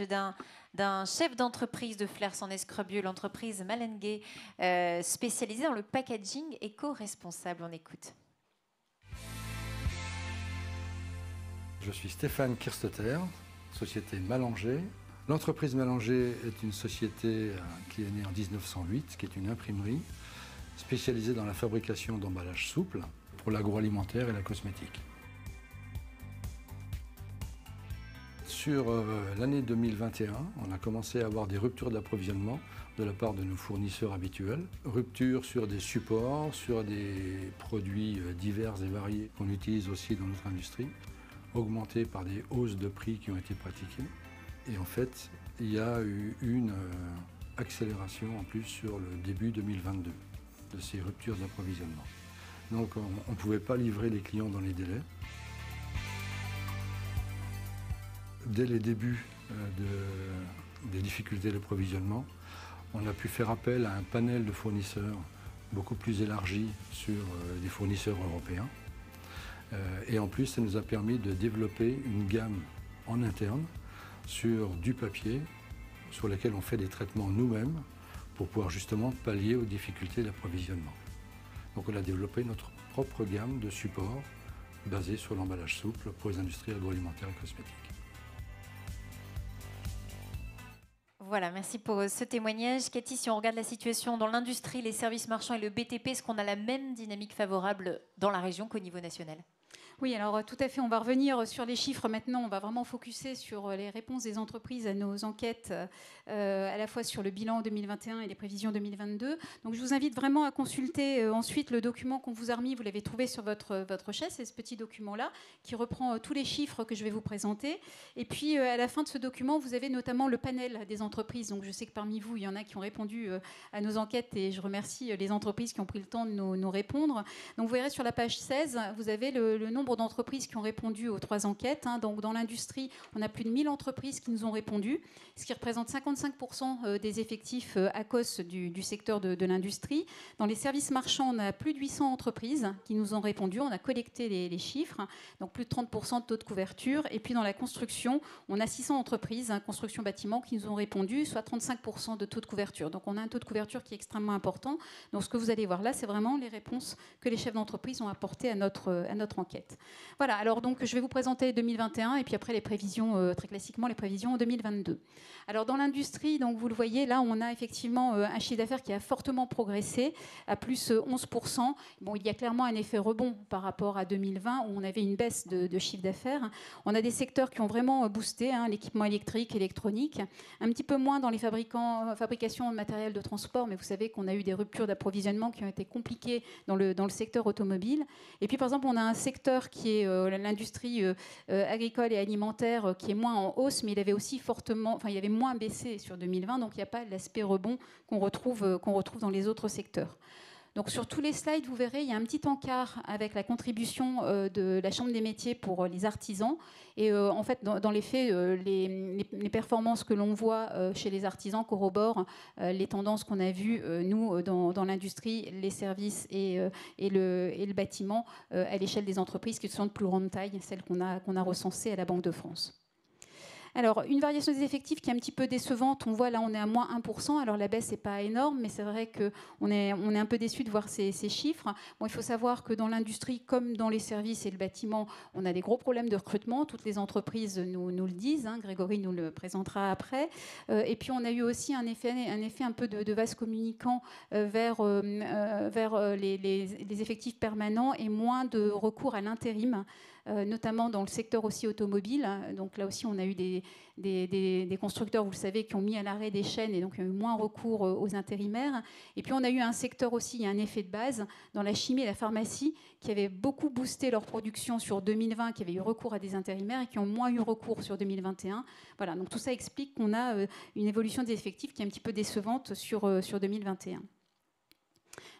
d'un chef d'entreprise de Flers-en-Escrebieux, l'entreprise Malengué, spécialisée dans le packaging éco-responsable. On écoute. Je suis Stéphane Kirsteter, société Malengué. L'entreprise Malengué est une société qui est née en 1908, qui est une imprimerie spécialisée dans la fabrication d'emballages souples pour l'agroalimentaire et la cosmétique. Sur l'année 2021, on a commencé à avoir des ruptures d'approvisionnement de la part de nos fournisseurs habituels. Ruptures sur des supports, sur des produits divers et variés qu'on utilise aussi dans notre industrie, augmentées par des hausses de prix qui ont été pratiquées. Et en fait, il y a eu une accélération en plus sur le début 2022 de ces ruptures d'approvisionnement. Donc on ne pouvait pas livrer les clients dans les délais. Dès les débuts des difficultés d'approvisionnement, on a pu faire appel à un panel de fournisseurs beaucoup plus élargi sur des fournisseurs européens. Et en plus, ça nous a permis de développer une gamme en interne sur du papier, sur lequel on fait des traitements nous-mêmes pour pouvoir justement pallier aux difficultés d'approvisionnement. Donc on a développé notre propre gamme de supports basés sur l'emballage souple pour les industries agroalimentaires et cosmétiques. Voilà, merci pour ce témoignage. Cathy, si on regarde la situation dans l'industrie, les services marchands et le BTP, est-ce qu'on a la même dynamique favorable dans la région qu'au niveau national ? Oui, alors tout à fait. On va revenir sur les chiffres maintenant. On va vraiment focuser sur les réponses des entreprises à nos enquêtes, à la fois sur le bilan 2021 et les prévisions 2022. Donc, je vous invite vraiment à consulter ensuite le document qu'on vous a remis. Vous l'avez trouvé sur votre chaise, c'est ce petit document-là qui reprend tous les chiffres que je vais vous présenter. Et puis, à la fin de ce document, vous avez notamment le panel des entreprises. Donc, je sais que parmi vous, il y en a qui ont répondu à nos enquêtes et je remercie les entreprises qui ont pris le temps de nous répondre. Donc, vous verrez sur la page 16, vous avez le nombre nombre d'entreprises qui ont répondu aux 3 enquêtes. Donc dans l'industrie, on a plus de 1000 entreprises qui nous ont répondu, ce qui représente 55% des effectifs à cause du secteur de l'industrie. Dans les services marchands, on a plus de 800 entreprises qui nous ont répondu. On a collecté les chiffres, donc plus de 30% de taux de couverture. Et puis dans la construction, on a 600 entreprises, construction bâtiment, qui nous ont répondu, soit 35% de taux de couverture. Donc on a un taux de couverture qui est extrêmement important. Donc ce que vous allez voir là, c'est vraiment les réponses que les chefs d'entreprise ont apportées à notre enquête. Voilà, alors donc je vais vous présenter 2021 et puis après les prévisions, très classiquement les prévisions en 2022. Alors dans l'industrie, donc vous le voyez, là on a effectivement un chiffre d'affaires qui a fortement progressé, à plus 11%. Bon, il y a clairement un effet rebond par rapport à 2020 où on avait une baisse de chiffre d'affaires. On a des secteurs qui ont vraiment boosté, l'équipement électrique, électronique, un petit peu moins dans les fabrications de matériel de transport, mais vous savez qu'on a eu des ruptures d'approvisionnement qui ont été compliquées dans le secteur automobile. Et puis par exemple, on a un secteur qui est l'industrie agricole et alimentaire qui est moins en hausse, mais il avait aussi il avait moins baissé sur 2020, donc il n'y a pas l'aspect rebond qu'on retrouve dans les autres secteurs. Donc sur tous les slides, vous verrez, il y a un petit encart avec la contribution de la Chambre des métiers pour les artisans. Et en fait, dans les faits, les performances que l'on voit chez les artisans corroborent les tendances qu'on a vues, nous, dans l'industrie, les services et le bâtiment, à l'échelle des entreprises qui sont de plus grande taille, celles qu'on a recensées à la Banque de France. Alors, une variation des effectifs qui est un petit peu décevante. On voit là, on est à moins 1%. Alors, la baisse n'est pas énorme, mais c'est vrai qu'on est un peu déçu de voir ces chiffres. Bon, il faut savoir que dans l'industrie, comme dans les services et le bâtiment, on a des gros problèmes de recrutement. Toutes les entreprises nous le disent. Grégory nous le présentera après. Et puis, on a eu aussi un effet un peu de vase communicant vers les effectifs permanents et moins de recours à l'intérim. Notamment dans le secteur aussi automobile. Donc là aussi, on a eu des constructeurs, vous le savez, qui ont mis à l'arrêt des chaînes et donc il y a eu moins recours aux intérimaires. Et puis on a eu un secteur aussi, il y a un effet de base dans la chimie et la pharmacie qui avait beaucoup boosté leur production sur 2020, qui avait eu recours à des intérimaires et qui ont moins eu recours sur 2021. Voilà, donc tout ça explique qu'on a une évolution des effectifs qui est un petit peu décevante sur 2021.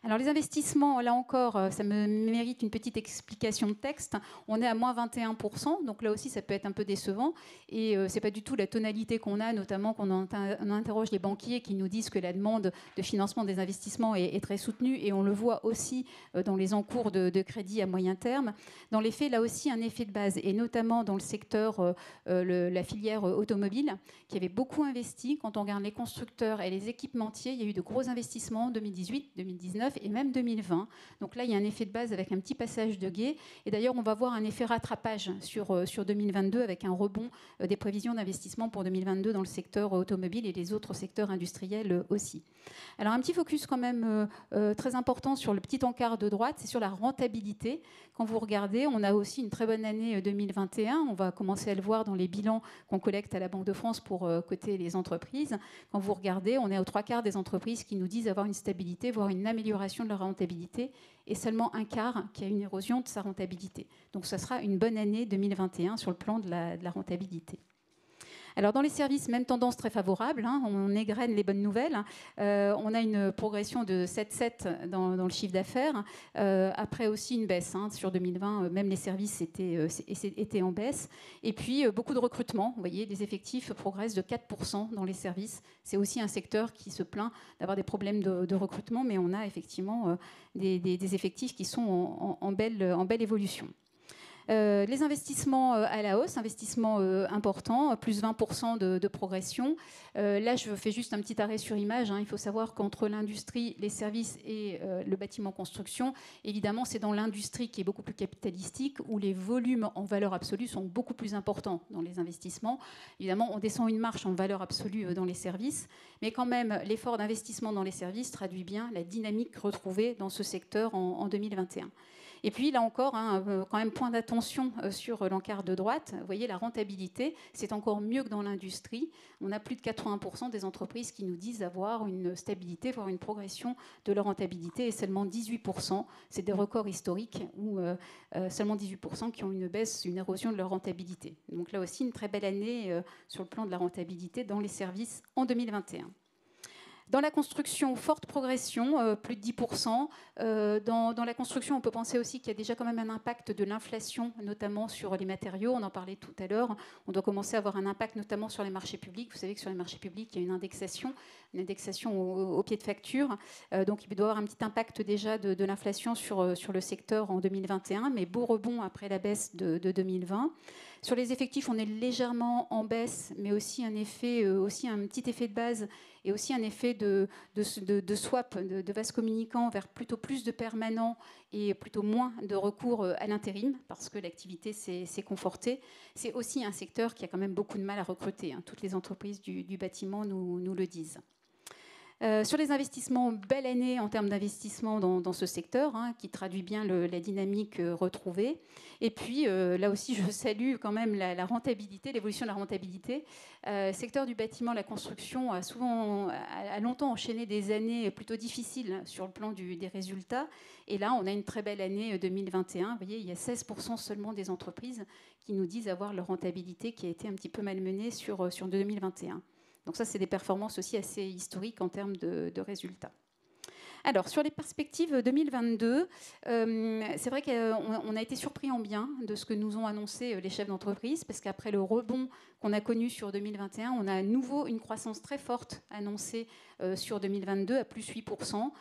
Alors les investissements, là encore, ça me mérite une petite explication de texte. On est à moins 21%, donc là aussi ça peut être un peu décevant. Et ce n'est pas du tout la tonalité qu'on a, notamment quand on interroge les banquiers qui nous disent que la demande de financement des investissements est très soutenue. Et on le voit aussi dans les encours de crédit à moyen terme. Dans les faits, là aussi un effet de base, et notamment dans le secteur, la filière automobile, qui avait beaucoup investi. Quand on regarde les constructeurs et les équipementiers, il y a eu de gros investissements en 2018, 2019 et même 2020. Donc là, il y a un effet de base avec un petit passage de guet. Et d'ailleurs, on va voir un effet rattrapage sur 2022 avec un rebond des prévisions d'investissement pour 2022 dans le secteur automobile et les autres secteurs industriels aussi. Alors, un petit focus quand même très important sur le petit encart de droite, c'est sur la rentabilité. Quand vous regardez, on a aussi une très bonne année 2021. On va commencer à le voir dans les bilans qu'on collecte à la Banque de France pour coter les entreprises. Quand vous regardez, on est aux 3/4 des entreprises qui nous disent avoir une stabilité, voire une amélioration de leur rentabilité, et seulement un quart qui a une érosion de sa rentabilité. Donc ça sera une bonne année 2021 sur le plan de la rentabilité. Alors dans les services, même tendance très favorable, on égrène les bonnes nouvelles. On a une progression de 7,7 dans le chiffre d'affaires. Après aussi une baisse sur 2020, même les services étaient en baisse. Et puis beaucoup de recrutement. Vous voyez, les effectifs progressent de 4% dans les services. C'est aussi un secteur qui se plaint d'avoir des problèmes de recrutement, mais on a effectivement des effectifs qui sont en belle évolution. Les investissements à la hausse, investissements importants, plus 20% de progression. Là, je fais juste un petit arrêt sur image. Il faut savoir qu'entre l'industrie, les services et le bâtiment construction, évidemment, c'est dans l'industrie qui est beaucoup plus capitalistique, où les volumes en valeur absolue sont beaucoup plus importants dans les investissements. Évidemment, on descend une marche en valeur absolue dans les services, mais quand même, l'effort d'investissement dans les services traduit bien la dynamique retrouvée dans ce secteur en 2021. Et puis, là encore, quand même point d'attention sur l'encart de droite. Vous voyez, la rentabilité, c'est encore mieux que dans l'industrie. On a plus de 80% des entreprises qui nous disent avoir une stabilité, voire une progression de leur rentabilité, et seulement 18%, c'est des records historiques, où seulement 18% qui ont une baisse, une érosion de leur rentabilité. Donc là aussi, une très belle année sur le plan de la rentabilité dans les services en 2021. Dans la construction, forte progression, plus de 10%. Dans la construction, on peut penser aussi qu'il y a déjà quand même un impact de l'inflation, notamment sur les matériaux. On en parlait tout à l'heure. On doit commencer à avoir un impact notamment sur les marchés publics. Vous savez que sur les marchés publics, il y a une indexation au pied de facture. Donc il doit y avoir un petit impact déjà de l'inflation sur le secteur en 2021, mais beau rebond après la baisse de 2020. Sur les effectifs, on est légèrement en baisse, mais aussi un petit effet de base et aussi un effet de swap, de vase communicant vers plutôt plus de permanents et plutôt moins de recours à l'intérim, parce que l'activité s'est confortée. C'est aussi un secteur qui a quand même beaucoup de mal à recruter, hein. Toutes les entreprises du bâtiment nous le disent. Sur les investissements, belle année en termes d'investissement dans ce secteur, hein, qui traduit bien la dynamique retrouvée. Et puis, là aussi, je salue quand même la rentabilité, l'évolution de la rentabilité. Le secteur du bâtiment, la construction, a longtemps enchaîné des années plutôt difficiles sur le plan des résultats. Et là, on a une très belle année 2021. Vous voyez, il y a 16% seulement des entreprises qui nous disent avoir leur rentabilité qui a été un petit peu malmenée sur 2021. Donc ça, c'est des performances aussi assez historiques en termes de résultats. Alors, sur les perspectives 2022, c'est vrai qu'on a été surpris en bien de ce que nous ont annoncé les chefs d'entreprise, parce qu'après le rebond qu'on a connu sur 2021, on a à nouveau une croissance très forte annoncée sur 2022 à plus 8%.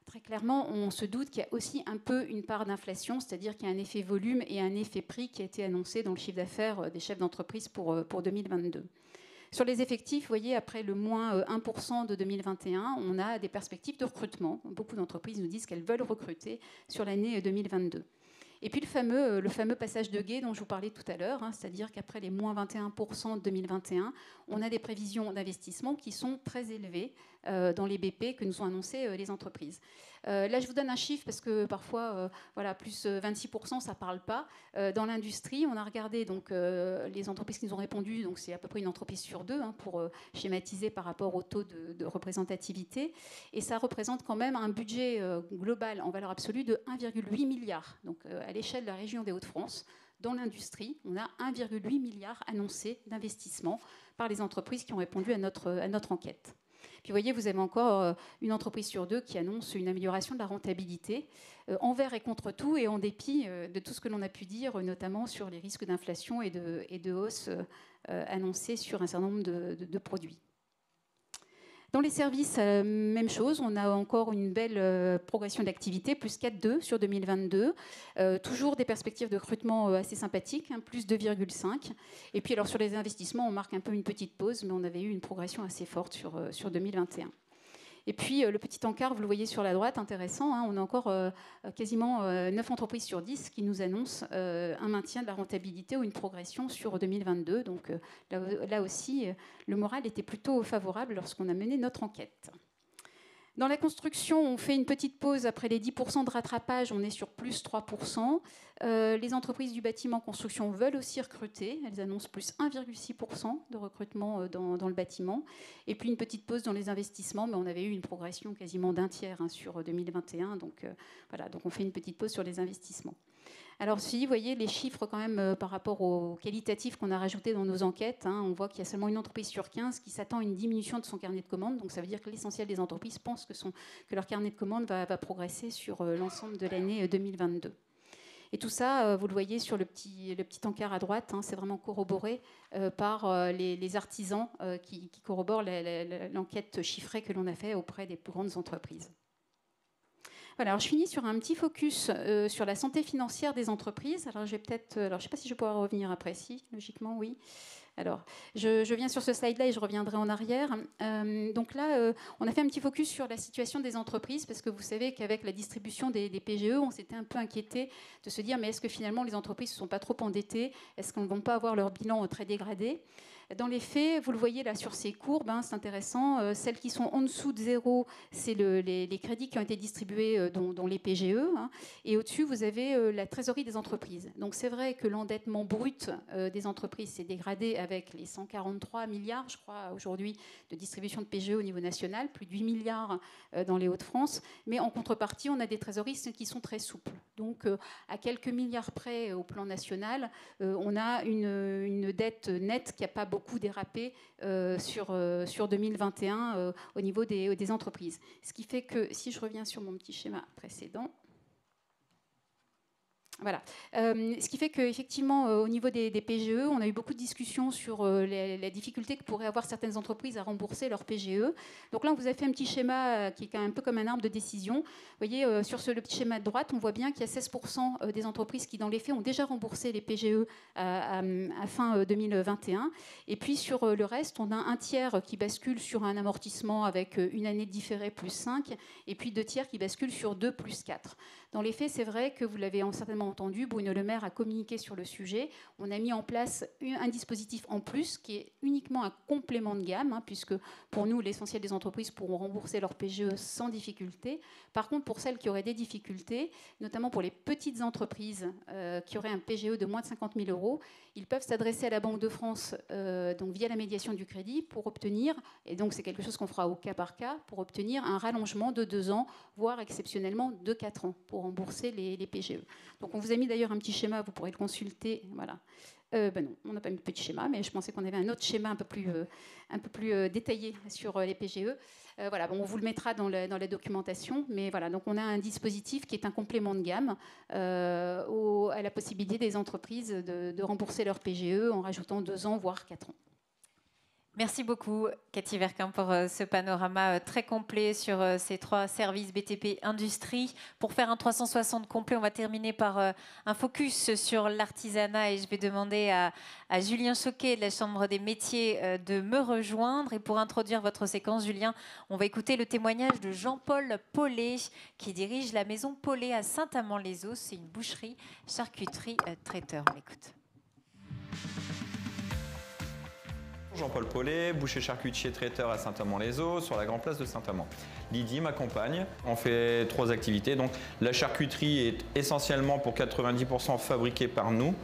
Très clairement, on se doute qu'il y a aussi un peu une part d'inflation, c'est-à-dire qu'il y a un effet volume et un effet prix qui a été annoncé dans le chiffre d'affaires des chefs d'entreprise pour 2022. Sur les effectifs, vous voyez, après le moins 1% de 2021, on a des perspectives de recrutement. Beaucoup d'entreprises nous disent qu'elles veulent recruter sur l'année 2022. Et puis le fameux passage de guet dont je vous parlais tout à l'heure, hein, c'est-à-dire qu'après les moins 21% de 2021, on a des prévisions d'investissement qui sont très élevées dans les BP que nous ont annoncé les entreprises. Là, je vous donne un chiffre parce que parfois, plus 26%, ça ne parle pas. Dans l'industrie, on a regardé donc, les entreprises qui nous ont répondu, donc c'est à peu près une entreprise sur deux, hein, pour schématiser par rapport au taux de représentativité. Et ça représente quand même un budget global en valeur absolue de 1,8 milliard. Donc à l'échelle de la région des Hauts-de-France, dans l'industrie, on a 1,8 milliard annoncé d'investissement par les entreprises qui ont répondu à notre enquête. Puis vous voyez, vous avez encore une entreprise sur deux qui annonce une amélioration de la rentabilité, envers et contre tout, et en dépit de tout ce que l'on a pu dire, notamment sur les risques d'inflation et de hausse annoncés sur un certain nombre de produits. Dans les services, même chose, on a encore une belle progression d'activité, plus 4,2 sur 2022. Toujours des perspectives de recrutement assez sympathiques, hein, plus 2,5. Et puis alors sur les investissements, on marque un peu une petite pause, mais on avait eu une progression assez forte sur 2021. Et puis le petit encart, vous le voyez sur la droite, intéressant, hein, on a encore quasiment 9 entreprises sur 10 qui nous annoncent un maintien de la rentabilité ou une progression sur 2022. Donc là aussi, le moral était plutôt favorable lorsqu'on a mené notre enquête. Dans la construction, on fait une petite pause après les 10% de rattrapage, on est sur plus 3%. Les entreprises du bâtiment construction veulent aussi recruter, elles annoncent plus 1,6% de recrutement dans le bâtiment. Et puis une petite pause dans les investissements, mais on avait eu une progression quasiment d'un tiers, hein, sur 2021, donc donc on fait une petite pause sur les investissements. Alors si vous voyez les chiffres quand même par rapport aux qualitatifs qu'on a rajoutés dans nos enquêtes, hein, on voit qu'il y a seulement une entreprise sur 15 qui s'attend à une diminution de son carnet de commandes. Donc ça veut dire que l'essentiel des entreprises pensent que leur carnet de commandes va progresser sur l'ensemble de l'année 2022. Et tout ça, vous le voyez sur le petit encart à droite, hein, c'est vraiment corroboré par les artisans qui corroborent l'enquête chiffrée que l'on a fait auprès des plus grandes entreprises. Voilà, alors je finis sur un petit focus sur la santé financière des entreprises. Alors je ne sais pas si je vais pouvoir revenir après, si, logiquement, oui. Alors, je viens sur ce slide-là et je reviendrai en arrière. Donc là, on a fait un petit focus sur la situation des entreprises, parce que vous savez qu'avec la distribution des PGE, on s'était un peu inquiété de se dire, mais est-ce que finalement les entreprises ne sont pas trop endettées? Est-ce qu'on ne va pas avoir leur bilan très dégradé? Dans les faits, vous le voyez là sur ces courbes, hein, c'est intéressant. Celles qui sont en dessous de zéro, c'est les crédits qui ont été distribués dans les PGE. Hein, et au-dessus, vous avez la trésorerie des entreprises. Donc c'est vrai que l'endettement brut des entreprises s'est dégradé avec les 143 milliards, je crois, aujourd'hui, de distribution de PGE au niveau national, plus de 8 milliards dans les Hauts-de-France. Mais en contrepartie, on a des trésoreristes qui sont très souples. Donc à quelques milliards près au plan national, on a une dette nette qui n'a pas beaucoup beaucoup dérapé sur 2021 au niveau des entreprises. Ce qui fait que, si je reviens sur mon petit schéma précédent, voilà. Ce qui fait qu'effectivement, au niveau des PGE, on a eu beaucoup de discussions sur la difficulté que pourraient avoir certaines entreprises à rembourser leurs PGE. Donc là, on vous a fait un petit schéma qui est un peu comme un arbre de décision. Vous voyez, sur le petit schéma de droite, on voit bien qu'il y a 16% des entreprises qui, dans les faits, ont déjà remboursé les PGE à fin 2021. Et puis, sur le reste, on a un tiers qui bascule sur un amortissement avec une année différée plus 5, et puis 2 tiers qui basculent sur 2 plus 4. Dans les faits, c'est vrai que vous l'avez certainement entendu, Bruno Le Maire a communiqué sur le sujet. On a mis en place un dispositif en plus qui est uniquement un complément de gamme, puisque pour nous, l'essentiel des entreprises pourront rembourser leur PGE sans difficulté. Par contre, pour celles qui auraient des difficultés, notamment pour les petites entreprises qui auraient un PGE de moins de 50 000 €, ils peuvent s'adresser à la Banque de France donc via la médiation du crédit pour obtenir, et donc c'est quelque chose qu'on fera au cas par cas, pour obtenir un rallongement de 2 ans, voire exceptionnellement de 4 ans pour rembourser les PGE. Donc on vous a mis d'ailleurs un petit schéma, vous pourrez le consulter. Voilà. Non, on n'a pas mis de petit schéma, mais je pensais qu'on avait un autre schéma un peu plus détaillé sur les PGE. Voilà, bon, on vous le mettra dans la documentation, mais voilà, donc on a un dispositif qui est un complément de gamme à la possibilité des entreprises de rembourser leur PGE en rajoutant 2 ans, voire 4 ans. Merci beaucoup, Cathy Verquin, pour ce panorama très complet sur ces 3 services BTP Industrie. Pour faire un 360 complet, on va terminer par un focus sur l'artisanat et je vais demander à Julien Choquet de la Chambre des métiers de me rejoindre. Et pour introduire votre séquence, Julien, on va écouter le témoignage de Jean-Paul Paulet qui dirige la maison Paulet à Saint-Amand-les-Eaux. C'est une boucherie, charcuterie, traiteur. On l'écoute. Jean-Paul Paulet, boucher charcutier traiteur à Saint-Amand-les-Eaux, sur la grande place de Saint-Amand. Lydie m'accompagne. On fait 3 activités. Donc, la charcuterie est essentiellement pour 90% fabriquée par nous.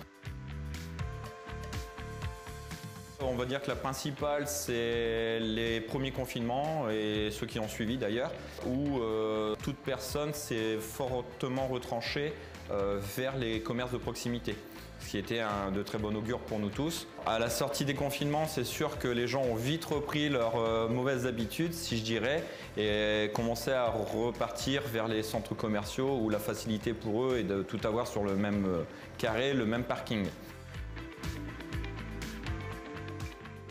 On va dire que la principale, c'est les premiers confinements et ceux qui ont suivi d'ailleurs, où toute personne s'est fortement retranchée vers les commerces de proximité, ce qui était de très bon augure pour nous tous. À la sortie des confinements, c'est sûr que les gens ont vite repris leurs mauvaises habitudes, si je dirais, et commencé à repartir vers les centres commerciaux où la facilité pour eux est de tout avoir sur le même carré, le même parking.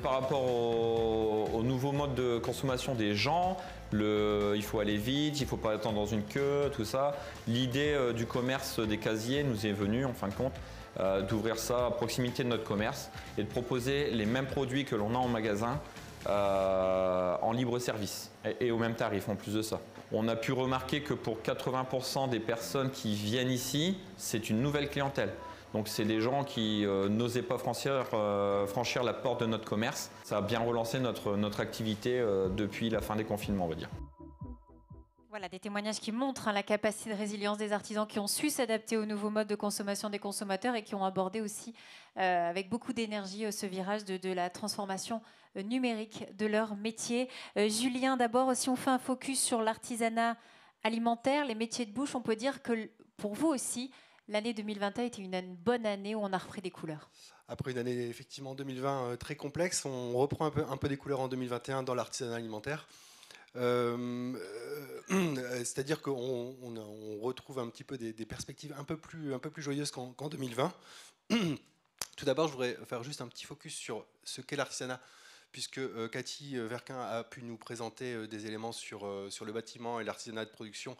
Par rapport au nouveau mode de consommation des gens, il faut aller vite, il ne faut pas attendre dans une queue, tout ça. L'idée du commerce des casiers nous est venue, en fin de compte, d'ouvrir ça à proximité de notre commerce et de proposer les mêmes produits que l'on a en magasin en libre service et au même tarif en plus de ça. On a pu remarquer que pour 80% des personnes qui viennent ici, c'est une nouvelle clientèle. Donc c'est des gens qui n'osaient pas franchir la porte de notre commerce. Ça a bien relancé notre activité depuis la fin des confinements, on va dire. Voilà, des témoignages qui montrent la capacité de résilience des artisans qui ont su s'adapter aux nouveaux modes de consommation des consommateurs et qui ont abordé aussi avec beaucoup d'énergie ce virage de la transformation numérique de leur métier. Julien, d'abord, si on fait un focus sur l'artisanat alimentaire, les métiers de bouche, on peut dire que pour vous aussi, l'année 2021 était une bonne année où on a repris des couleurs. Après une année effectivement 2020 très complexe, on reprend un peu des couleurs en 2021 dans l'artisanat alimentaire. C'est-à-dire qu'on retrouve un petit peu des perspectives un peu plus joyeuses qu'en 2020. Tout d'abord, je voudrais faire juste un petit focus sur ce qu'est l'artisanat, puisque Cathy Verquin a pu nous présenter des éléments sur le bâtiment et l'artisanat de production.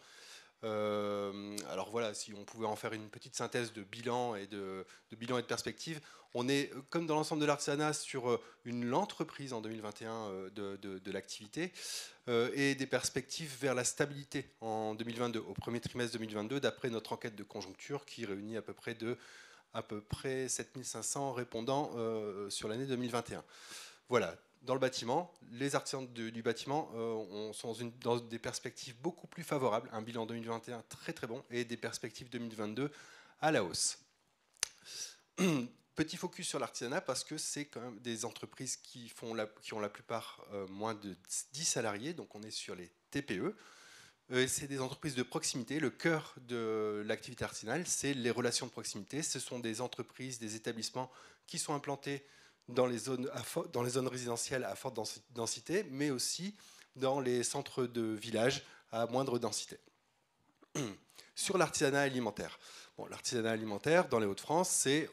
Alors voilà, si on pouvait en faire une petite synthèse de bilan et de perspective, on est, comme dans l'ensemble de l'artisanat, sur une lente reprise en 2021 de l'activité et des perspectives vers la stabilité en 2022, au premier trimestre 2022, d'après notre enquête de conjoncture qui réunit à peu près 7500 répondants sur l'année 2021. Voilà. Dans le bâtiment, les artisans du bâtiment sont dans des perspectives beaucoup plus favorables, un bilan 2021 très très bon et des perspectives 2022 à la hausse. Petit focus sur l'artisanat parce que c'est quand même des entreprises qui ont la plupart moins de 10 salariés, donc on est sur les TPE. C'est des entreprises de proximité. Le cœur de l'activité artisanale, c'est les relations de proximité. Ce sont des entreprises, des établissements qui sont implantés dans les zones résidentielles à forte densité, mais aussi dans les centres de villages à moindre densité. Sur l'artisanat alimentaire. Bon, l'artisanat alimentaire, dans les Hauts-de-France, c'est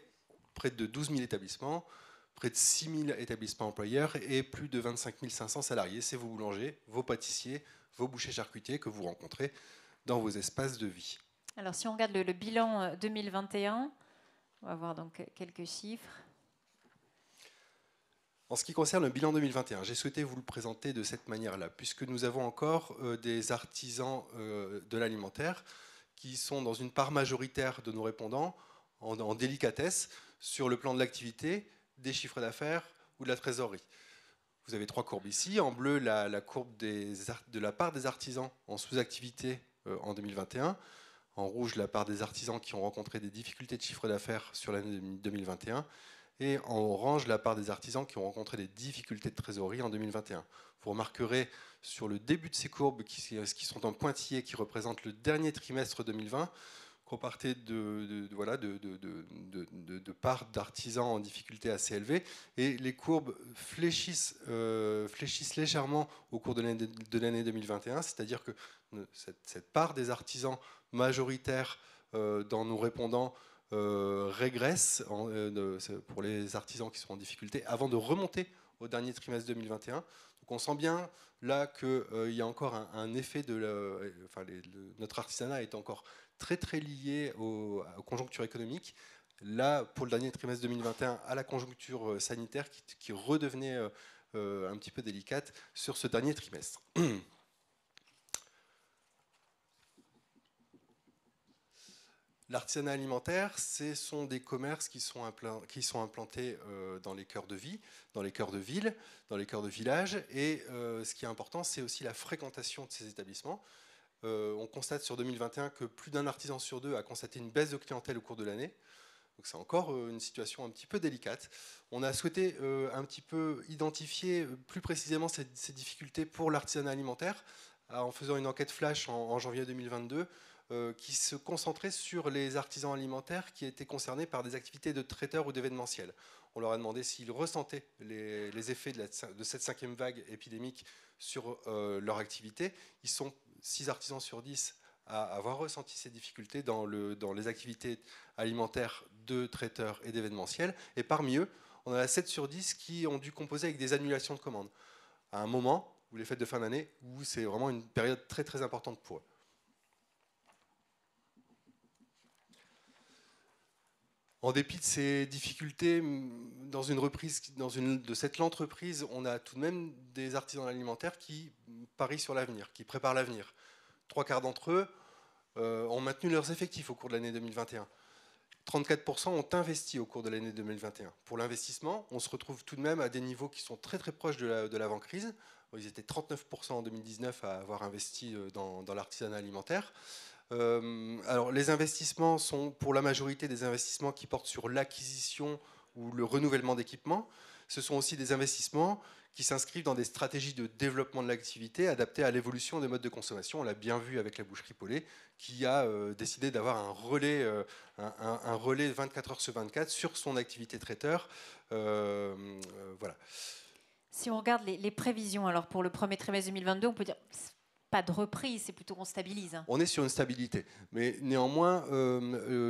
près de 12 000 établissements, près de 6 000 établissements employeurs et plus de 25 500 salariés. C'est vos boulangers, vos pâtissiers, vos bouchers charcutiers que vous rencontrez dans vos espaces de vie. Alors, si on regarde le bilan 2021, on va voir donc quelques chiffres. En ce qui concerne le bilan 2021, j'ai souhaité vous le présenter de cette manière-là, puisque nous avons encore des artisans de l'alimentaire qui sont dans une part majoritaire de nos répondants en délicatesse sur le plan de l'activité, des chiffres d'affaires ou de la trésorerie. Vous avez 3 courbes ici. En bleu, la courbe de la part des artisans en sous-activité en 2021. En rouge, la part des artisans qui ont rencontré des difficultés de chiffre d'affaires sur l'année 2021. Et en orange, la part des artisans qui ont rencontré des difficultés de trésorerie en 2021. Vous remarquerez sur le début de ces courbes, qui sont en pointillés, qui représentent le dernier trimestre 2020, qu'on partait de parts d'artisans en difficulté assez élevées. Et les courbes fléchissent légèrement au cours de l'année 2021, c'est-à-dire que cette part des artisans majoritaires dans nos répondants régresse pour les artisans qui sont en difficulté avant de remonter au dernier trimestre 2021. Donc on sent bien là qu'il y a encore un effet notre artisanat est encore très très lié aux conjonctures économiques. Là, pour le dernier trimestre 2021, à la conjoncture sanitaire qui redevenait un petit peu délicate sur ce dernier trimestre. L'artisanat alimentaire, ce sont des commerces qui sont implantés dans les cœurs de vie, dans les cœurs de ville, dans les cœurs de village. Et ce qui est important, c'est aussi la fréquentation de ces établissements. On constate sur 2021 que plus d'un artisan sur 2 a constaté une baisse de clientèle au cours de l'année. Donc c'est encore une situation un petit peu délicate. On a souhaité un petit peu identifier plus précisément ces difficultés pour l'artisanat alimentaire en faisant une enquête flash en janvier 2022 qui se concentrait sur les artisans alimentaires qui étaient concernés par des activités de traiteurs ou d'événementiel. On leur a demandé s'ils ressentaient les effets de cette 5e vague épidémique sur leur activité. Ils sont 6 artisans sur 10 à avoir ressenti ces difficultés dans les activités alimentaires de traiteurs et d'événementiel. Et parmi eux, on en a 7 sur 10 qui ont dû composer avec des annulations de commandes. À un moment, ou les fêtes de fin d'année, où c'est vraiment une période très très importante pour eux. En dépit de ces difficultés, dans une reprise de cette lente reprise, on a tout de même des artisans alimentaires qui parient sur l'avenir, qui préparent l'avenir. 3/4 d'entre eux ont maintenu leurs effectifs au cours de l'année 2021. 34% ont investi au cours de l'année 2021. Pour l'investissement, on se retrouve tout de même à des niveaux qui sont très très proches de l'avant-crise. Ils étaient 39% en 2019 à avoir investi dans l'artisanat alimentaire. Alors, les investissements sont pour la majorité des investissements qui portent sur l'acquisition ou le renouvellement d'équipements. Ce sont aussi des investissements qui s'inscrivent dans des stratégies de développement de l'activité adaptées à l'évolution des modes de consommation. On l'a bien vu avec la boucherie Paulet, qui a décidé d'avoir un relais 24 heures sur 24 sur son activité traiteur. Voilà. Si on regarde les prévisions alors pour le premier trimestre 2022, on peut dire pas de reprise, c'est plutôt qu'on stabilise. On est sur une stabilité, mais néanmoins,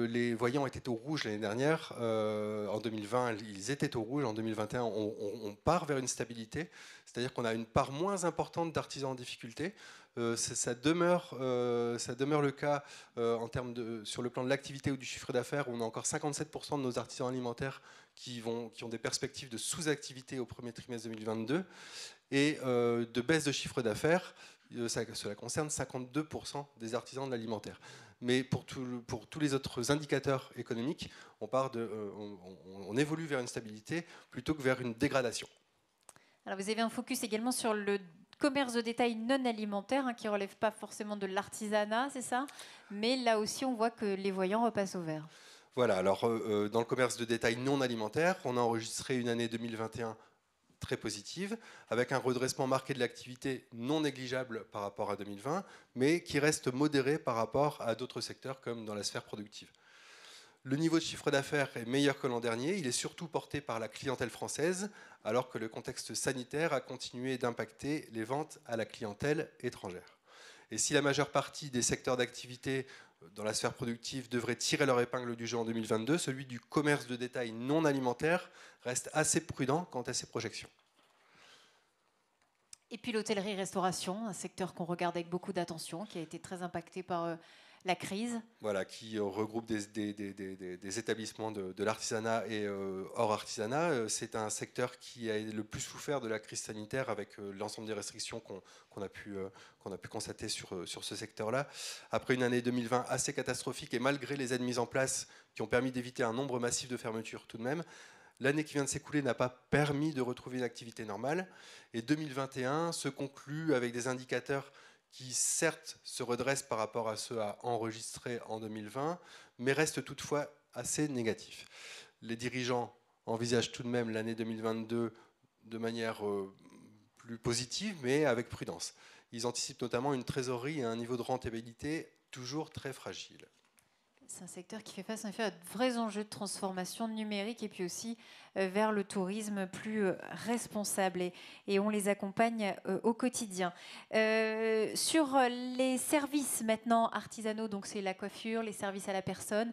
les voyants étaient au rouge l'année dernière. En 2020, ils étaient au rouge. En 2021, on part vers une stabilité, c'est-à-dire qu'on a une part moins importante d'artisans en difficulté. Ça demeure le cas en termes sur le plan de l'activité ou du chiffre d'affaires, où on a encore 57% de nos artisans alimentaires qui ont des perspectives de sous-activité au premier trimestre 2022 et de baisse de chiffre d'affaires. Cela concerne 52% des artisans de l'alimentaire. Mais pour tous les autres indicateurs économiques, on évolue vers une stabilité plutôt que vers une dégradation. Alors vous avez un focus également sur le commerce de détail non alimentaire, qui ne relève pas forcément de l'artisanat, c'est ça? Mais là aussi, on voit que les voyants repassent au vert. Voilà, alors dans le commerce de détail non alimentaire, on a enregistré une année 2021 très positive, avec un redressement marqué de l'activité non négligeable par rapport à 2020, mais qui reste modéré par rapport à d'autres secteurs comme dans la sphère productive. Le niveau de chiffre d'affaires est meilleur que l'an dernier. Il est surtout porté par la clientèle française, alors que le contexte sanitaire a continué d'impacter les ventes à la clientèle étrangère. Et si la majeure partie des secteurs d'activité dans la sphère productive devraient tirer leur épingle du jeu en 2022, celui du commerce de détail non alimentaire reste assez prudent quant à ses projections. Et puis l'hôtellerie-restauration, un secteur qu'on regarde avec beaucoup d'attention, qui a été très impacté par la crise. Voilà, qui regroupe des établissements de l'artisanat et hors artisanat. C'est un secteur qui a le plus souffert de la crise sanitaire avec l'ensemble des restrictions qu'on a pu constater sur ce secteur-là. Après une année 2020 assez catastrophique et malgré les aides mises en place qui ont permis d'éviter un nombre massif de fermetures tout de même, l'année qui vient de s'écouler n'a pas permis de retrouver une activité normale. Et 2021 se conclut avec des indicateurs qui certes se redressent par rapport à ceux à enregistrer en 2020, mais restent toutefois assez négatifs. Les dirigeants envisagent tout de même l'année 2022 de manière plus positive, mais avec prudence. Ils anticipent notamment une trésorerie et un niveau de rentabilité toujours très fragile. C'est un secteur qui fait face en effet à de vrais enjeux de transformation numérique et puis aussi vers le tourisme plus responsable et on les accompagne au quotidien. Sur les services maintenant artisanaux, donc c'est la coiffure, les services à la personne,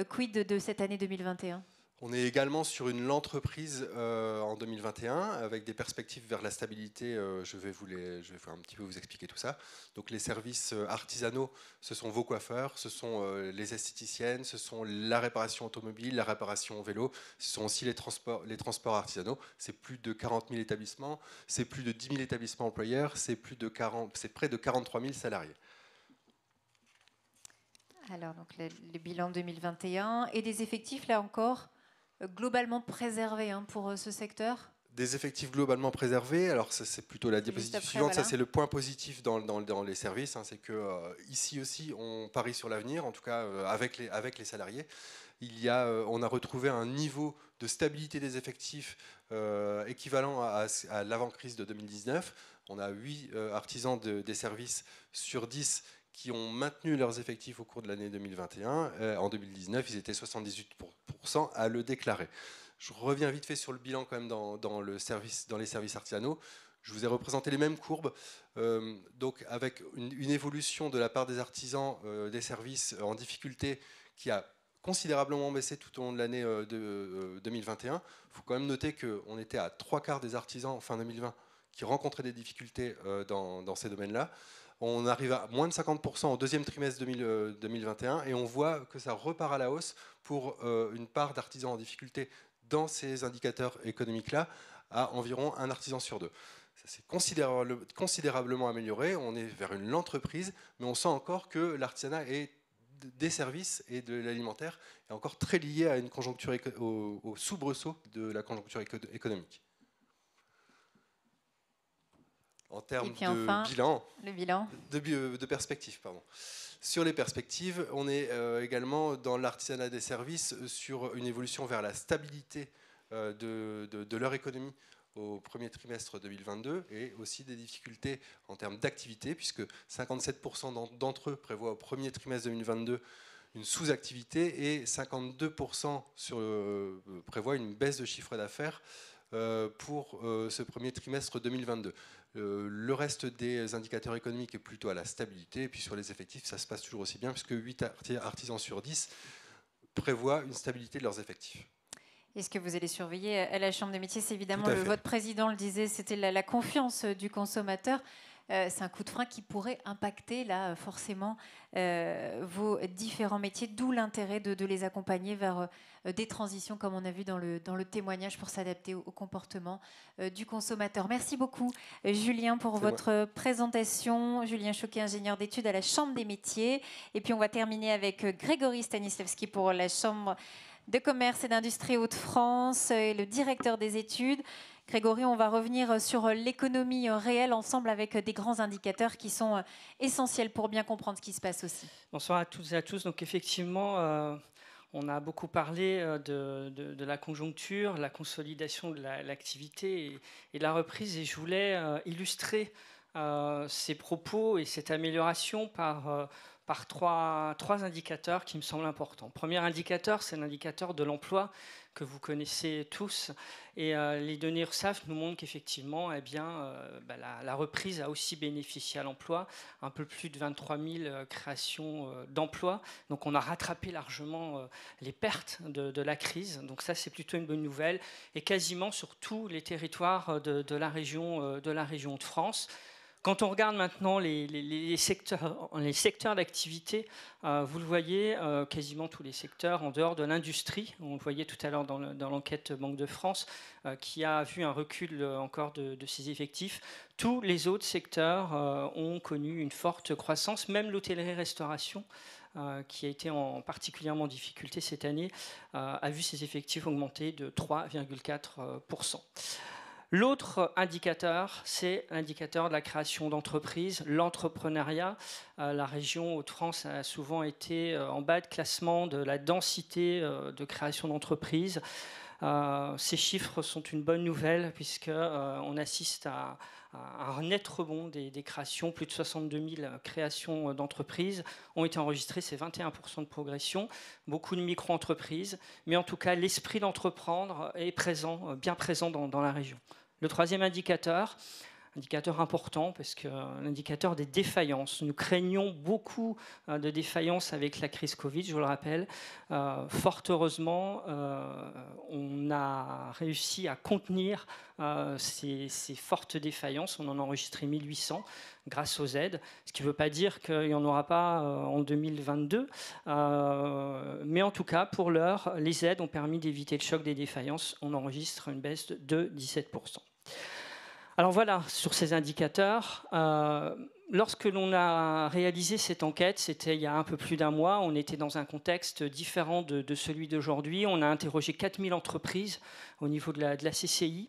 quid de cette année 2021 ? On est également sur une lente reprise en 2021 avec des perspectives vers la stabilité. Je vais un petit peu vous expliquer tout ça. Donc les services artisanaux, ce sont vos coiffeurs, ce sont les esthéticiennes, ce sont la réparation automobile, la réparation vélo, ce sont aussi les transports artisanaux. C'est plus de 40 000 établissements, c'est plus de 10 000 établissements employeurs, c'est près de 43 000 salariés. Alors donc le bilan 2021 et des effectifs là encore globalement préservé pour ce secteur ? Des effectifs globalement préservés. Alors ça, c'est plutôt la diapositive suivante. Voilà. Ça, c'est le point positif dans les services. C'est que ici aussi, on parie sur l'avenir, en tout cas avec les salariés. On a retrouvé un niveau de stabilité des effectifs équivalent à l'avant-crise de 2019. On a 8 artisans des services sur 10 qui ont maintenu leurs effectifs au cours de l'année 2021. En 2019, ils étaient 78% à le déclarer. Je reviens vite fait sur le bilan quand même dans les services artisanaux. Je vous ai représenté les mêmes courbes, donc avec une évolution de la part des artisans des services en difficulté qui a considérablement baissé tout au long de l'année 2021. Il faut quand même noter qu'on était à 3/4 des artisans fin 2020 qui rencontraient des difficultés dans ces domaines-là. On arrive à moins de 50% au deuxième trimestre 2021 et on voit que ça repart à la hausse pour une part d'artisans en difficulté dans ces indicateurs économiques-là à environ un artisan sur 2. Ça s'est considérablement amélioré, on est vers une lente reprise, mais on sent encore que l'artisanat et des services et de l'alimentaire est encore très lié à une conjoncture au soubresaut de la conjoncture économique. En termes de bilan, de perspectives, pardon. Sur les perspectives, on est également dans l'artisanat des services sur une évolution vers la stabilité de leur économie au premier trimestre 2022 et aussi des difficultés en termes d'activité puisque 57% d'entre eux prévoient au premier trimestre 2022 une sous-activité et 52% prévoient une baisse de chiffre d'affaires pour ce premier trimestre 2022. Le reste des indicateurs économiques est plutôt à la stabilité. Et puis sur les effectifs, ça se passe toujours aussi bien, puisque 8 artisans sur 10 prévoient une stabilité de leurs effectifs. Et ce que vous allez surveiller à la Chambre des métiers, c'est évidemment, votre président le disait, c'était la confiance du consommateur. C'est un coup de frein qui pourrait impacter là, forcément vos différents métiers, d'où l'intérêt de les accompagner vers des transitions, comme on a vu dans le témoignage, pour s'adapter au comportement du consommateur. Merci beaucoup, Julien, pour votre présentation. Julien Choquet, ingénieur d'études à la Chambre des métiers. Et puis, on va terminer avec Grégory Stanislewski pour la Chambre de commerce et d'industrie Hauts-de-France et le directeur des études. Grégory, on va revenir sur l'économie réelle ensemble avec des grands indicateurs qui sont essentiels pour bien comprendre ce qui se passe aussi. Bonsoir à toutes et à tous. Donc effectivement, on a beaucoup parlé de la conjoncture, la consolidation de l'activité et de la reprise. Et je voulais illustrer ces propos et cette amélioration par par trois indicateurs qui me semblent importants. Premier indicateur, c'est l'indicateur de l'emploi que vous connaissez tous. Et les données URSSAF nous montrent qu'effectivement, la reprise a aussi bénéficié à l'emploi, un peu plus de 23 000 créations d'emplois. Donc on a rattrapé largement les pertes de la crise. Donc ça, c'est plutôt une bonne nouvelle. Et quasiment sur tous les territoires de la région de France. Quand on regarde maintenant les secteurs d'activité, vous le voyez, quasiment tous les secteurs en dehors de l'industrie, on le voyait tout à l'heure dans l'enquête Banque de France, qui a vu un recul encore de ses effectifs. Tous les autres secteurs ont connu une forte croissance, même l'hôtellerie-restauration, qui a été particulièrement en difficulté cette année, a vu ses effectifs augmenter de 3,4%. L'autre indicateur, c'est l'indicateur de la création d'entreprises, l'entrepreneuriat. La région Hauts-de-France a souvent été en bas de classement de la densité de création d'entreprises. Ces chiffres sont une bonne nouvelle puisqu'on assiste à un net rebond des créations. Plus de 62 000 créations d'entreprises ont été enregistrées, c'est 21% de progression. Beaucoup de micro-entreprises, mais en tout cas, l'esprit d'entreprendre est présent, bien présent dans la région. Le troisième indicateur important, parce que l'indicateur des défaillances. Nous craignons beaucoup de défaillances avec la crise Covid, je vous le rappelle. Fort heureusement, on a réussi à contenir ces fortes défaillances. On en a enregistré 1800 grâce aux aides, ce qui ne veut pas dire qu'il n'y en aura pas en 2022. Mais en tout cas, pour l'heure, les aides ont permis d'éviter le choc des défaillances. On enregistre une baisse de 17%. Alors voilà, sur ces indicateurs, lorsque l'on a réalisé cette enquête, c'était il y a un peu plus d'un mois, on était dans un contexte différent de celui d'aujourd'hui. On a interrogé 4000 entreprises au niveau de la CCI.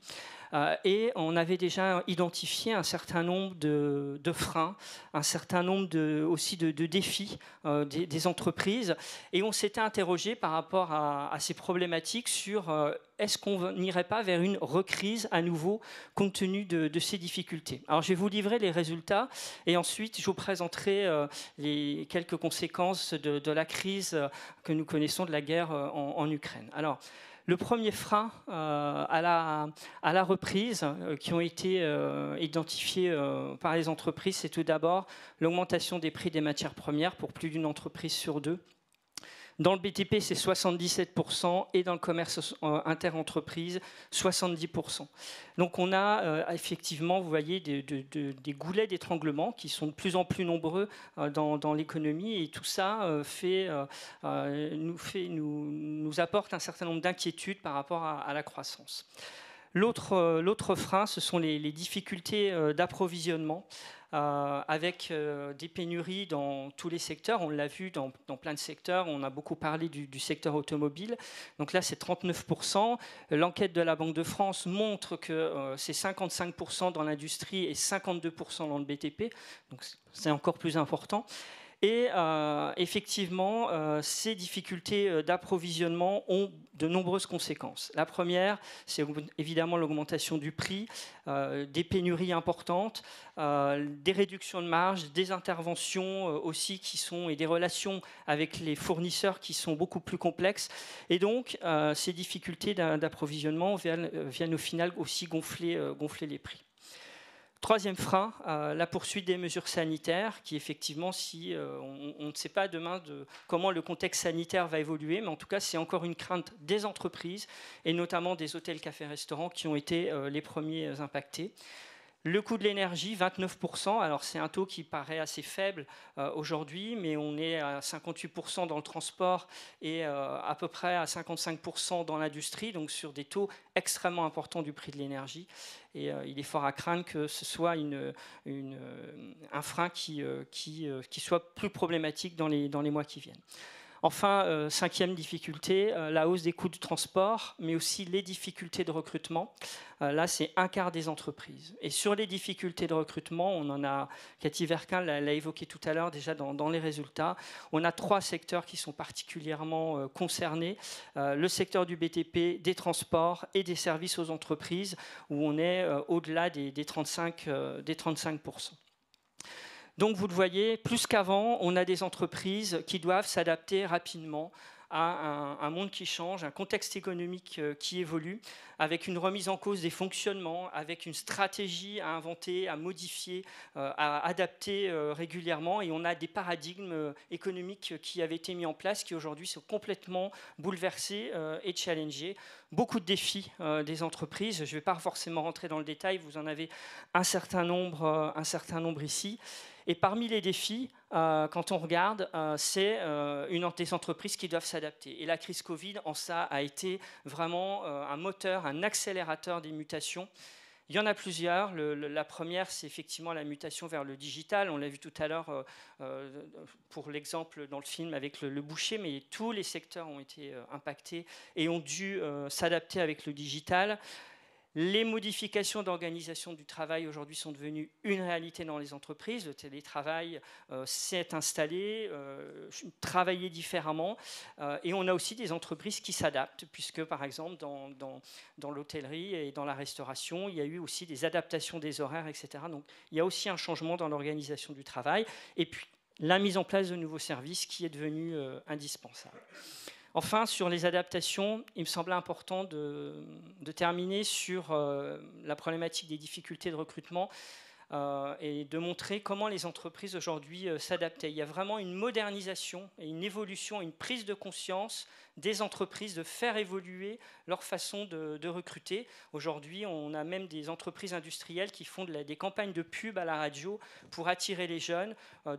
Et on avait déjà identifié un certain nombre de freins, un certain nombre aussi de défis des entreprises. Et on s'était interrogé par rapport à ces problématiques sur est-ce qu'on n'irait pas vers une recrise à nouveau compte tenu de ces difficultés. Alors je vais vous livrer les résultats et ensuite je vous présenterai les quelques conséquences de la crise que nous connaissons, de la guerre en Ukraine. Alors, le premier frein à la reprise qui ont été identifiés par les entreprises, c'est tout d'abord l'augmentation des prix des matières premières pour plus d'une entreprise sur deux. Dans le BTP, c'est 77% et dans le commerce inter-entreprise, 70%. Donc on a effectivement, vous voyez, des goulets d'étranglement qui sont de plus en plus nombreux dans l'économie et tout ça nous apporte un certain nombre d'inquiétudes par rapport à la croissance. L'autre frein, ce sont les difficultés d'approvisionnement. Avec des pénuries dans tous les secteurs. On l'a vu dans plein de secteurs. On a beaucoup parlé du secteur automobile. Donc là, c'est 39%. L'enquête de la Banque de France montre que c'est 55% dans l'industrie et 52% dans le BTP. Donc c'est encore plus important. Et effectivement, ces difficultés d'approvisionnement ont de nombreuses conséquences. La première, c'est évidemment l'augmentation du prix, des pénuries importantes, des réductions de marge, des interventions aussi et des relations avec les fournisseurs qui sont beaucoup plus complexes. Et donc, ces difficultés d'approvisionnement viennent au final aussi gonfler les prix. Troisième frein, la poursuite des mesures sanitaires, qui effectivement, si on ne sait pas demain comment le contexte sanitaire va évoluer, mais en tout cas, c'est encore une crainte des entreprises, et notamment des hôtels, cafés, restaurants, qui ont été les premiers impactés. Le coût de l'énergie, 29%. Alors c'est un taux qui paraît assez faible aujourd'hui, mais on est à 58% dans le transport et à peu près à 55% dans l'industrie, donc sur des taux extrêmement importants du prix de l'énergie. Et il est fort à craindre que ce soit un frein qui soit plus problématique dans les mois qui viennent. Enfin, cinquième difficulté, la hausse des coûts de transport, mais aussi les difficultés de recrutement. Là, c'est un quart des entreprises. Et sur les difficultés de recrutement, on en a, Cathy Verquin l'a évoqué tout à l'heure déjà dans les résultats, on a 3 secteurs qui sont particulièrement concernés. Le secteur du BTP, des transports et des services aux entreprises, où on est au-delà des 35%. Donc vous le voyez, plus qu'avant, on a des entreprises qui doivent s'adapter rapidement à un monde qui change, un contexte économique qui évolue, avec une remise en cause des fonctionnements, avec une stratégie à inventer, à modifier, à adapter régulièrement. Et on a des paradigmes économiques qui avaient été mis en place, qui aujourd'hui sont complètement bouleversés et challengés. Beaucoup de défis des entreprises. Je ne vais pas forcément rentrer dans le détail, vous en avez un certain nombre ici. Et parmi les défis, quand on regarde, c'est des entreprises qui doivent s'adapter. Et la crise Covid, en ça, a été vraiment un moteur, un accélérateur des mutations. Il y en a plusieurs. La première, c'est effectivement la mutation vers le digital. On l'a vu tout à l'heure pour l'exemple dans le film avec le boucher, mais tous les secteurs ont été impactés et ont dû s'adapter avec le digital. Les modifications d'organisation du travail aujourd'hui sont devenues une réalité dans les entreprises. Le télétravail s'est installé, travailler différemment. Et on a aussi des entreprises qui s'adaptent, puisque par exemple dans l'hôtellerie et dans la restauration, il y a eu aussi des adaptations des horaires, etc. Donc il y a aussi un changement dans l'organisation du travail. Et puis la mise en place de nouveaux services qui est devenue indispensable. Enfin, sur les adaptations, il me semblait important de terminer sur la problématique des difficultés de recrutement et de montrer comment les entreprises aujourd'hui s'adaptaient. Il y a vraiment une modernisation et une évolution, une prise de conscience des entreprises de faire évoluer leur façon de recruter. Aujourd'hui, on a même des entreprises industrielles qui font des campagnes de pub à la radio pour attirer les jeunes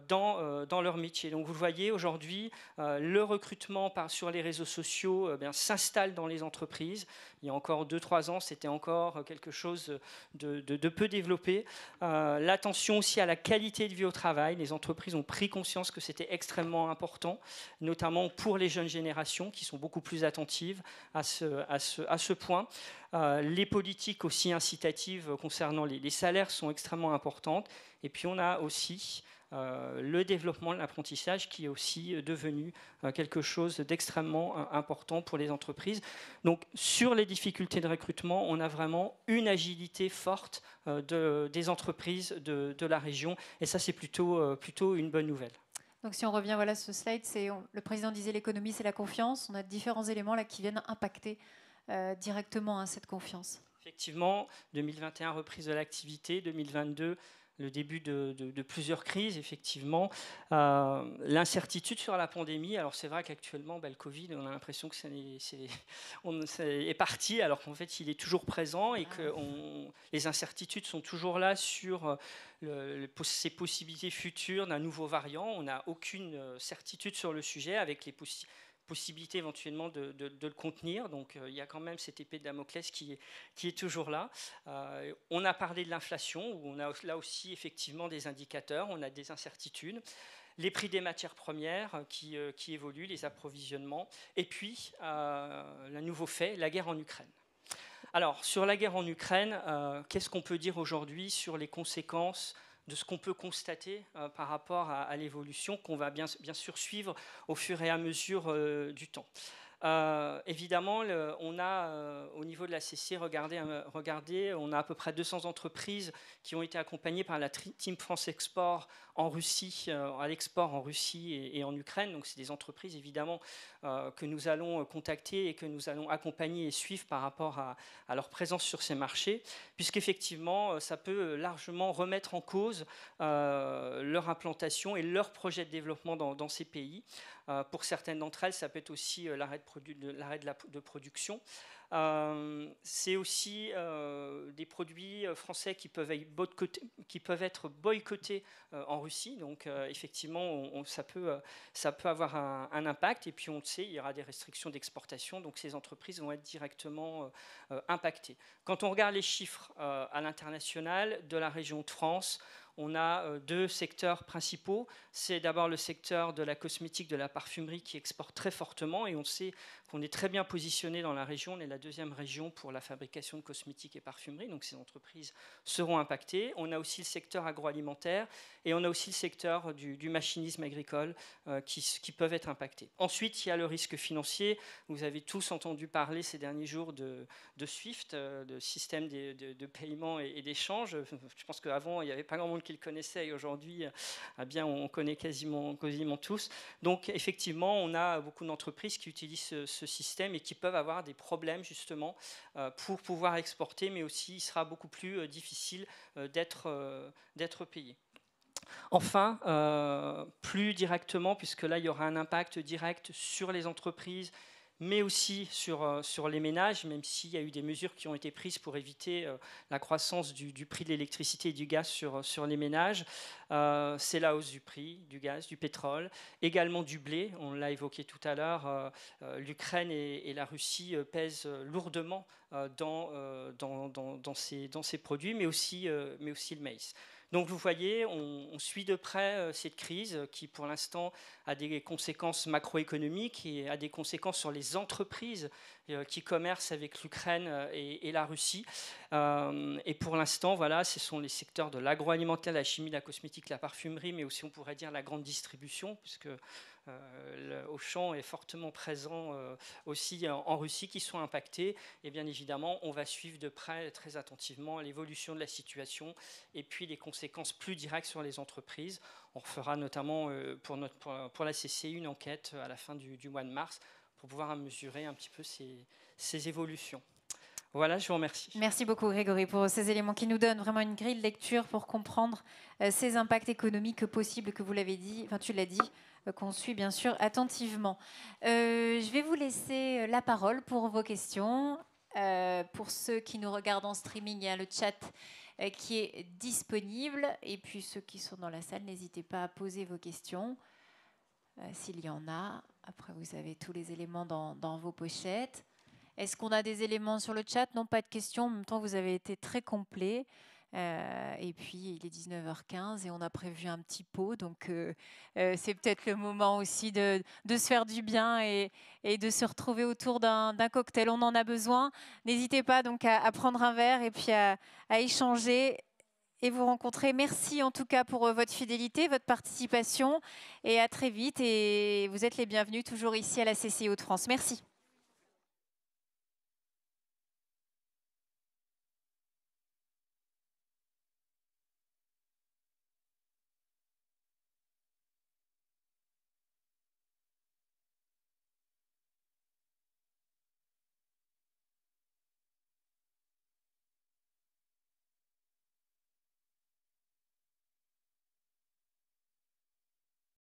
dans leur métier. Donc vous le voyez, aujourd'hui, le recrutement sur les réseaux sociaux s'installe dans les entreprises. Il y a encore 2-3 ans, c'était encore quelque chose de peu développé. L'attention aussi à la qualité de vie au travail. Les entreprises ont pris conscience que c'était extrêmement important, notamment pour les jeunes générations qui sont beaucoup plus attentives à ce point. Les politiques aussi incitatives concernant les salaires sont extrêmement importantes. Et puis on a aussi le développement de l'apprentissage qui est aussi devenu quelque chose d'extrêmement important pour les entreprises. Donc sur les difficultés de recrutement, on a vraiment une agilité forte des entreprises de la région. Et ça, c'est plutôt une bonne nouvelle. Donc si on revient à ce slide, le président disait l'économie, c'est la confiance. On a différents éléments là qui viennent impacter directement cette confiance. Effectivement, 2021, reprise de l'activité, 2022, le début de plusieurs crises, effectivement. L'incertitude sur la pandémie, alors c'est vrai qu'actuellement, le Covid, on a l'impression que ça est parti, alors qu'en fait, il est toujours présent et que les incertitudes sont toujours là sur ces possibilités futures d'un nouveau variant. On n'a aucune certitude sur le sujet avec les possibilité éventuellement de le contenir. Donc il y a quand même cette épée de Damoclès qui est toujours là. On a parlé de l'inflation, où on a là aussi effectivement des indicateurs, on a des incertitudes. Les prix des matières premières qui évoluent, les approvisionnements. Et puis, le nouveau fait, la guerre en Ukraine. Alors, sur la guerre en Ukraine, qu'est-ce qu'on peut dire aujourd'hui sur les conséquences de ce qu'on peut constater par rapport à l'évolution qu'on va bien sûr suivre au fur et à mesure du temps. Évidemment, on a au niveau de la CC, regardez, on a à peu près 200 entreprises qui ont été accompagnées par la Team France Export en Russie, à l'export en Russie et en Ukraine. Donc c'est des entreprises évidemment que nous allons contacter et que nous allons accompagner et suivre par rapport à leur présence sur ces marchés, puisqu'effectivement ça peut largement remettre en cause leur implantation et leur projet de développement dans ces pays. Pour certaines d'entre elles, ça peut être aussi l'arrêt de production. C'est aussi des produits français qui peuvent être boycottés en Russie. Donc effectivement, ça peut avoir un impact. Et puis on le sait, il y aura des restrictions d'exportation. Donc ces entreprises vont être directement impactées. Quand on regarde les chiffres à l'international de la région de France, on a deux secteurs principaux. C'est d'abord le secteur de la cosmétique, de la parfumerie qui exporte très fortement et on sait qu'on est très bien positionné dans la région. On est la deuxième région pour la fabrication de cosmétiques et parfumerie, donc ces entreprises seront impactées. On a aussi le secteur agroalimentaire et on a aussi le secteur du machinisme agricole qui peuvent être impactés. Ensuite, il y a le risque financier. Vous avez tous entendu parler ces derniers jours de SWIFT, de système de paiement et d'échange. Je pense qu'avant, il n'y avait pas grand monde qui qui le connaissaient et aujourd'hui, eh bien, on connaît quasiment tous. Donc effectivement, on a beaucoup d'entreprises qui utilisent ce système et qui peuvent avoir des problèmes justement pour pouvoir exporter, mais aussi il sera beaucoup plus difficile d'être payé. Enfin, plus directement, puisque là il y aura un impact direct sur les entreprises, mais aussi sur les ménages, même s'il y a eu des mesures qui ont été prises pour éviter la croissance du prix de l'électricité et du gaz sur les ménages. C'est la hausse du prix du gaz, du pétrole, également du blé, on l'a évoqué tout à l'heure, l'Ukraine et la Russie pèsent lourdement dans ces produits, mais aussi le maïs. Donc vous voyez, on suit de près cette crise qui pour l'instant a des conséquences macroéconomiques et a des conséquences sur les entreprises qui commercent avec l'Ukraine et la Russie. Et pour l'instant, voilà, ce sont les secteurs de l'agroalimentaire, la chimie, la cosmétique, la parfumerie, mais aussi on pourrait dire la grande distribution, puisque Auchan est fortement présent aussi en Russie, qui sont impactés. Et bien évidemment, on va suivre de près, très attentivement, l'évolution de la situation et puis les conséquences plus directes sur les entreprises. On fera notamment pour la CCI une enquête à la fin du mois de mars pour pouvoir mesurer un petit peu ces évolutions. Voilà, je vous remercie. Merci beaucoup Grégory pour ces éléments qui nous donnent vraiment une grille de lecture pour comprendre ces impacts économiques possibles que vous l'avez dit, enfin tu l'as dit, qu'on suit bien sûr attentivement. Je vais vous laisser la parole pour vos questions. Pour ceux qui nous regardent en streaming, il y a le chat qui est disponible. Et puis ceux qui sont dans la salle, n'hésitez pas à poser vos questions. S'il y en a, après vous avez tous les éléments dans vos pochettes. Est-ce qu'on a des éléments sur le chat? Non, pas de questions. En même temps, vous avez été très complet. Et puis, il est 19h15 et on a prévu un petit pot. Donc, c'est peut-être le moment aussi de se faire du bien et de se retrouver autour d'un cocktail. On en a besoin. N'hésitez pas donc à prendre un verre et puis à échanger et vous rencontrer. Merci en tout cas pour votre fidélité, votre participation. Et à très vite. Et vous êtes les bienvenus toujours ici à la CCI Hauts-de-France. Merci.